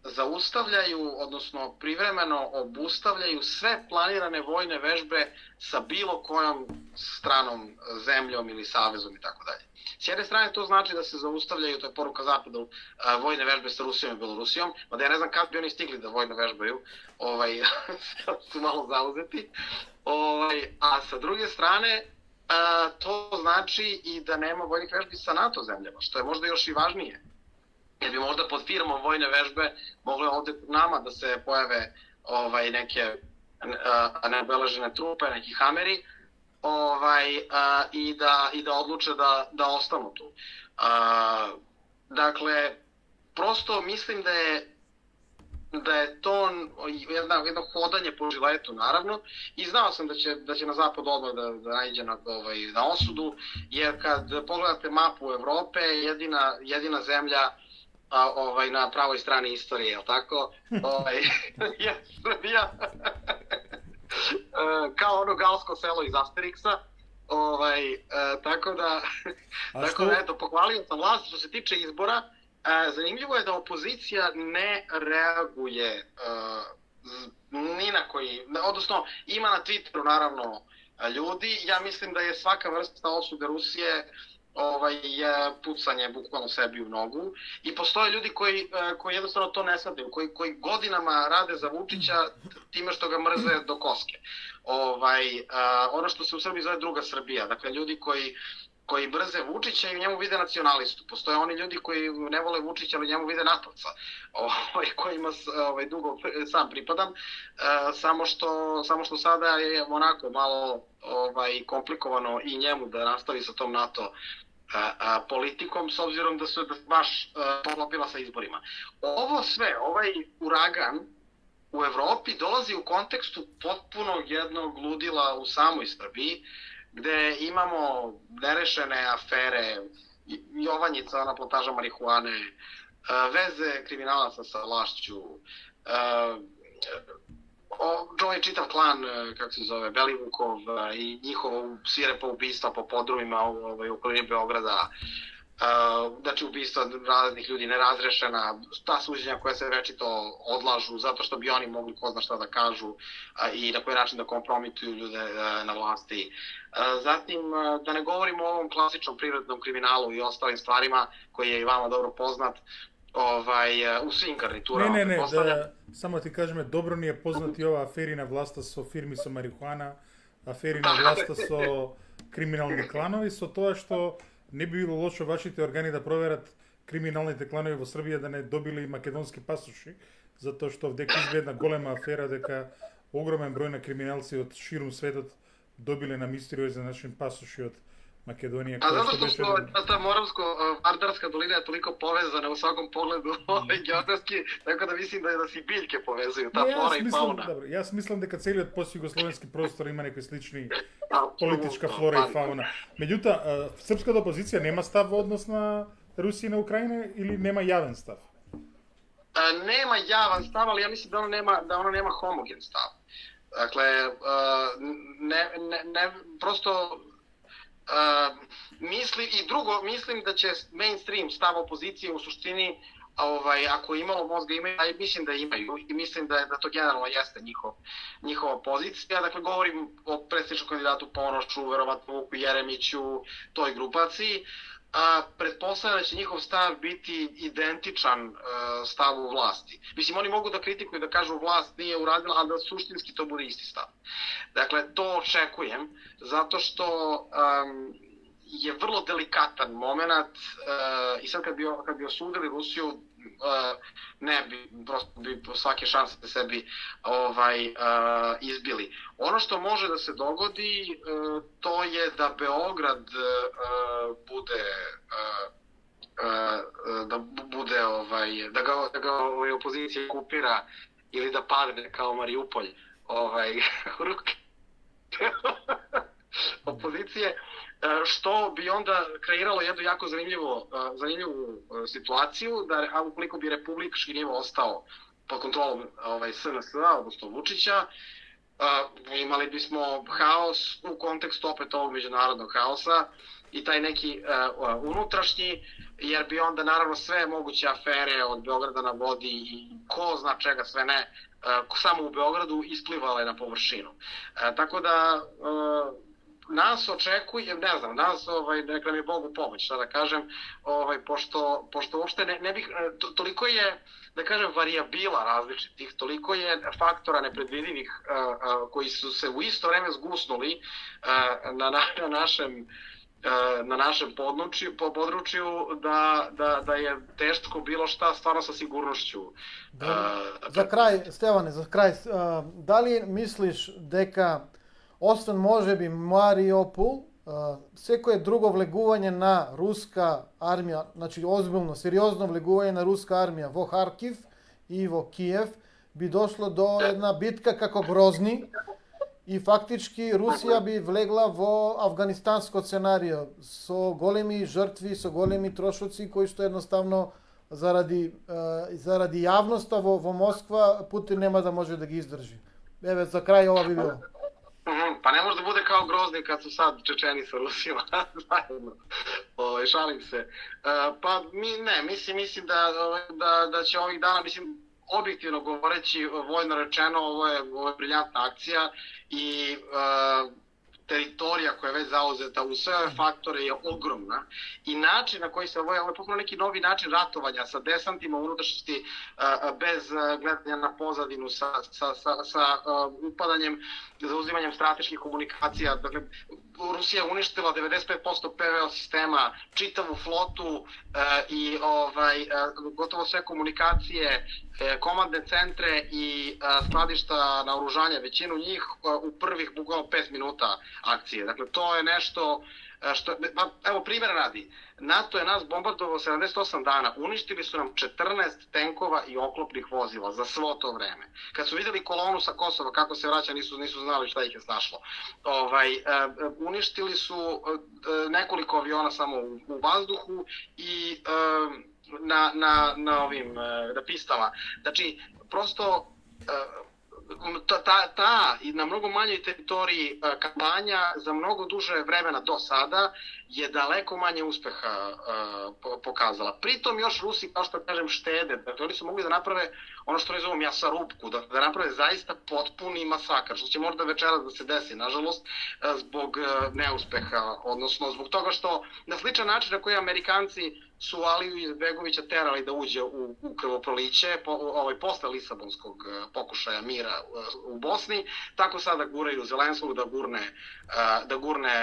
zaustavljaju, odnosno privremeno obustavljaju sve planirane vojne vežbe sa bilo kojom stranom zemljom ili savezom i tako dalje. S jedne strane to znači da se zaustavljaju, to je poruka Zapadu, vojne vežbe sa Rusijom i Belorusijom, mada ja ne znam kad bi oni stigli da vojne vežbaju, su malo zauzeti. A sa druge strane, to znači i da nema vojnih vežbi sa NATO zemljama, što je možda još i važnije. Jer bi možda pod firmom vojne vežbe mogle ovde nama da se pojave neke neobeležene trupe, neki hameri, i da odluče da ostanu tu. Dakle, prosto mislim da je to jedno hodanje po žiletu, naravno, i znao sam da će na zapad odmah da naiđe na osudu, jer kad pogledate mapu Evrope, jedina zemlja na pravoj strani istorije, jel tako? Je Srbija. Kao ono galsko selo iz Asterixa. Tako da, eto, pohvalio sam vlast. Što se tiče izbora, zanimljivo je da opozicija ne reaguje ni na koji, odnosno ima na Twitteru naravno ljudi. Ja mislim da je svaka vrsta osude Rusije je pucanje bukvalno sebi u nogu i postoje ljudi koji jednostavno to ne shvataju, koji godinama rade za Vučića time što ga mrze do koske. Ono što se u Srbiji zove druga Srbija, dakle ljudi koji mrze Vučića i u njemu vide nacionalistu. Postoje oni ljudi koji ne vole Vučića, ali u njemu vide natovca, kojima dugo sam pripadam, samo što sada je onako malo komplikovano i njemu da nastavi sa tom NATO politikom, s obzirom da se baš poklopila sa izborima. Ovo sve, ovaj uragan u Evropi dolazi u kontekstu potpuno jednog ludila u samoj Srbiji, gde imamo nerešene afere, Jovanjica na plantaža marihuane, veze kriminalaca sa vlašću, ovaj čitav klan, kako se zove, Belivukov i njihovo svirepa ubistva po podrumima u okolini Beograda, znači ubistva raznih ljudi nerazrešena, ta suđenja koja se večito odlažu zato što bi oni mogli ko zna šta da kažu i na koji način da kompromituju ljude na vlasti. Zatim, da ne govorimo o ovom klasičnom prirodnom kriminalu i ostalim stvarima koji je i vama dobro poznat, u svim garniturama. Ne, samo ti kažem, dobro nije poznati ova aferina vlasta so firmi so marihuana, aferina vlasta so kriminalni klanovi, so тоа što ne bi bilo lošo vašите organi da проверат криминалните кланови во Србија да не добили македонски пасоши, затоа што вдека избе една голема афера дека огромен број на криминалци од ширум светот добиле на мистериозен начин пасоши од Македонија. А zato što ta Moravsko-Vardarska dolina je toliko povezana u svakom pogledu geografski, tako da mislim da si biljke povezuju, ta flora i fauna. Јас мислам дека целиот постјугословенски простор има некои слични политичка флора и фауна. Меѓутоа, српската опозиција нема став во однос на Русија и на Украина или нема јавен став? Nema javan stav, ali ja mislim da ona nema homogen stav. Dakle, prosto mislim da će mainstream stav opozicije u suštini, ako je imalo mozga imaju, a mislim da imaju i mislim da to generalno jeste njihova pozicija. Dakle, govorim o predsjedničkom kandidatu Ponošu, verovatno Vuku Jeremiću, toj grupaciji. Pretpostavljam da će njihov stav biti identičan stavu vlasti. Mislim, oni mogu da kritikuju, da kažu vlast nije uradila, ali da suštinski to bude isti stav. Dakle, to očekujem, zato što je vrlo delikatan moment i sad kad bi osudili Rusiju, ne bi, prosto bi svake šanse sebi izbili. Ono što može da se dogodi, to je da Beograd da ga opozicija okupira ili da padne kao Mariupolj u ruke opozicije, što bi onda kreiralo jednu jako zanimljivu situaciju, da ukoliko bi republički nivo ostao pod kontrolom SNS-a, odnosno Vučića, imali bismo haos u kontekstu opet ovog međunarodnog haosa i taj neki unutrašnji, jer bi onda naravno sve moguće afere od Beograda na vodi i ko zna čega sve ne, samo u Beogradu isplivale na površinu. Tako da nas očekuje, ne znam, neka mi Bog u pomoć, šta da kažem, pošto uopšte ne bih, toliko je, da kažem, varijabila različitih, toliko je faktora nepredvidivih koji su se u isto vreme zgusnuli na našem području da je teško bilo šta stvarno sa sigurnošću. Za kraj, Stevane, da li misliš дека освен може би Мариупол, секое друго влегување на руска армија, значи озбилно, сериозно влегување на руска армија во Харкив и во Киев, би дошло до една битка како Грозни и фактички Русија би влегла во афганистанско сценарио со големи жртви, со големи трошоци кои што едноставно заради јавноста во Москва Путин нема да може да ги издржи. Еве, за крај ова би било. Pa ne može da bude kao Grozni kad su sad Čečeni sa Rusima zajedno. Šalim se. Pa mislim da će ovih dana, mislim, objektivno govoreći, vojno rečeno, ovo je briljantna akcija i teritorija koja je već zauzeta u sve ove faktore je ogromna i način na koji se ovo je potpuno neki novi način ratovanja sa desantima unutrašnjosti bez gledanja na pozadinu, sa upadanjem, zauzimanjem strateških komunikacija. Dakle, Rusija je uništila 95% PVO sistema, čitavu flotu i gotovo sve komunikacije, komandne centre i skladišta naoružanja, većinu njih u prvih bukvalno 5 minuta akcije. Dakle, to je nešto što, evo primjer radi, NATO je nas bombardovao 78 dana, uništili su nam 14 tenkova i oklopnih vozila za svo to vreme. Kad su vidjeli kolonu sa Kosova kako se vraća, nisu znali šta ih je snašlo. Uništili su nekoliko aviona samo u vazduhu i na pistama. Znači, prosto ta i na mnogo manjoj teritoriji kampanja za mnogo duže vremena do sada je daleko manje uspeha pokazala. Pritom još Rusi, kao što kažem, štede. Dakle, oni su mogli da naprave ono što ne zovem jasarupku, da naprave zaista potpuni masakar, što će možda večeras da se desi, nažalost, zbog neuspeha, odnosno zbog toga što na sličan način na koji Amerikanci su Aliju Izetbegovića terali da uđe u krvoproliće posle Lisabonskog pokušaja mira u Bosni, tako sada guraju Zelenskog da gurne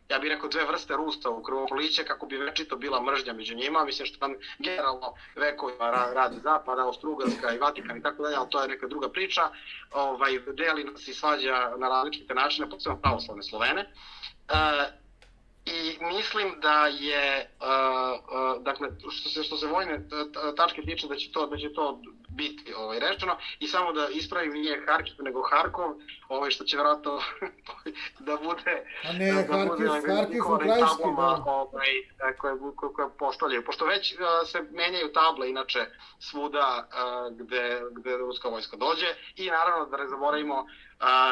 ja bih rekao 2 vrste Rusa u krvoproliće kako bi večito bila mržnja među njima. Mislim što nam generalno vekovima radi Zapad, Austro-Ugarska i Vatikan i tako dalje, ali to je neka druga priča. Deli nas i svađa na različite načine, posebno pravoslavne Slovene. I mislim da je, dakle, što se vojne tačke tiče, da će to biti rečeno. I samo da ispravim, nije Harkiv nego Harkov, što će vjerojatno da bude... A ne, Harkiv ukrajinski, koje poštoljaju. Pošto već se menjaju table, inače, svuda gde ruska vojska dođe. I naravno da ne zaboravimo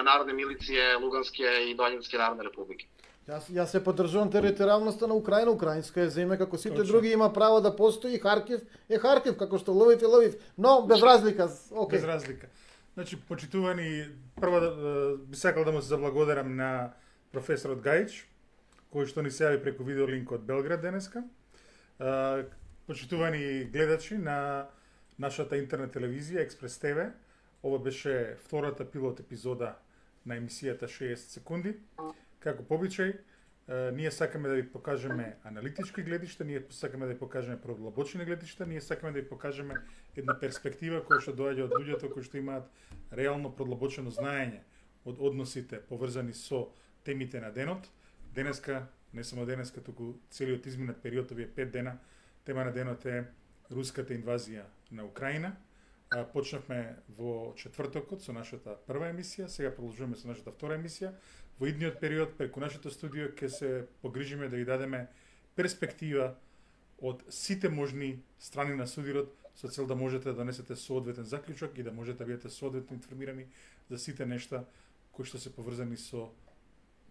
narodne milicije Luganske i Donjinske narodne republike. Ja se podržavam teritorijalnosti na Ukrajinu, Ukrajinska je zemlja kako svi drugi ima pravo da postoji, Harkiv je Harkiv, kako što Lviv je Lviv, no bez razlika. Okay. Без разлика. Значи, почитувани, прво би сакал да му се заблагодарам на професорот Гајич, кој што ни се јави преку видеолинк од Белград денеска. Почитувани гледачи на нашата интернет телевизија Експрес ТВ. Ова беше втората пилот епизода на емисијата 60 секунди. Како по обичај, ние сакаме да ви покажеме аналитички гледишта, ние сакаме да ви покажеме продлабочени гледишта, ние сакаме да ви покажеме една перспектива која што доаѓа од луѓето кои што имаат реално продлабочено знаење од односите поврзани со темите на денот. Денеска, не само денеска, туку целиот изминат период, овие 5 дена, тема на денот е руската инвазија на Украина. Почнавме во четвртокот со нашата прва емисија, сега продолжуваме со нашата втора емисија. Во идниот период, преку нашето студио, ќе се погрижиме да ви дадеме перспектива од сите можни страни на судирот, со цел да можете да донесете соодветен заклучок и да можете да бидете соодветно информирани за сите нешта кои што се поврзани со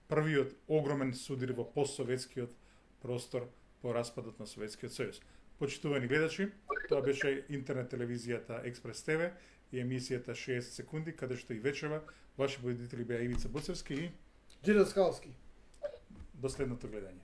првиот огромен судир во постсоветскиот простор по распадот на Советскиот сојуз. Почитувани гледачи, тоа беше интернет телевизијата Експрес ТВ и емисијата 60 секунди, каде што и вечерва ваши водители беа Ивица Буцевски и Джиле Скалски. До следното гледање.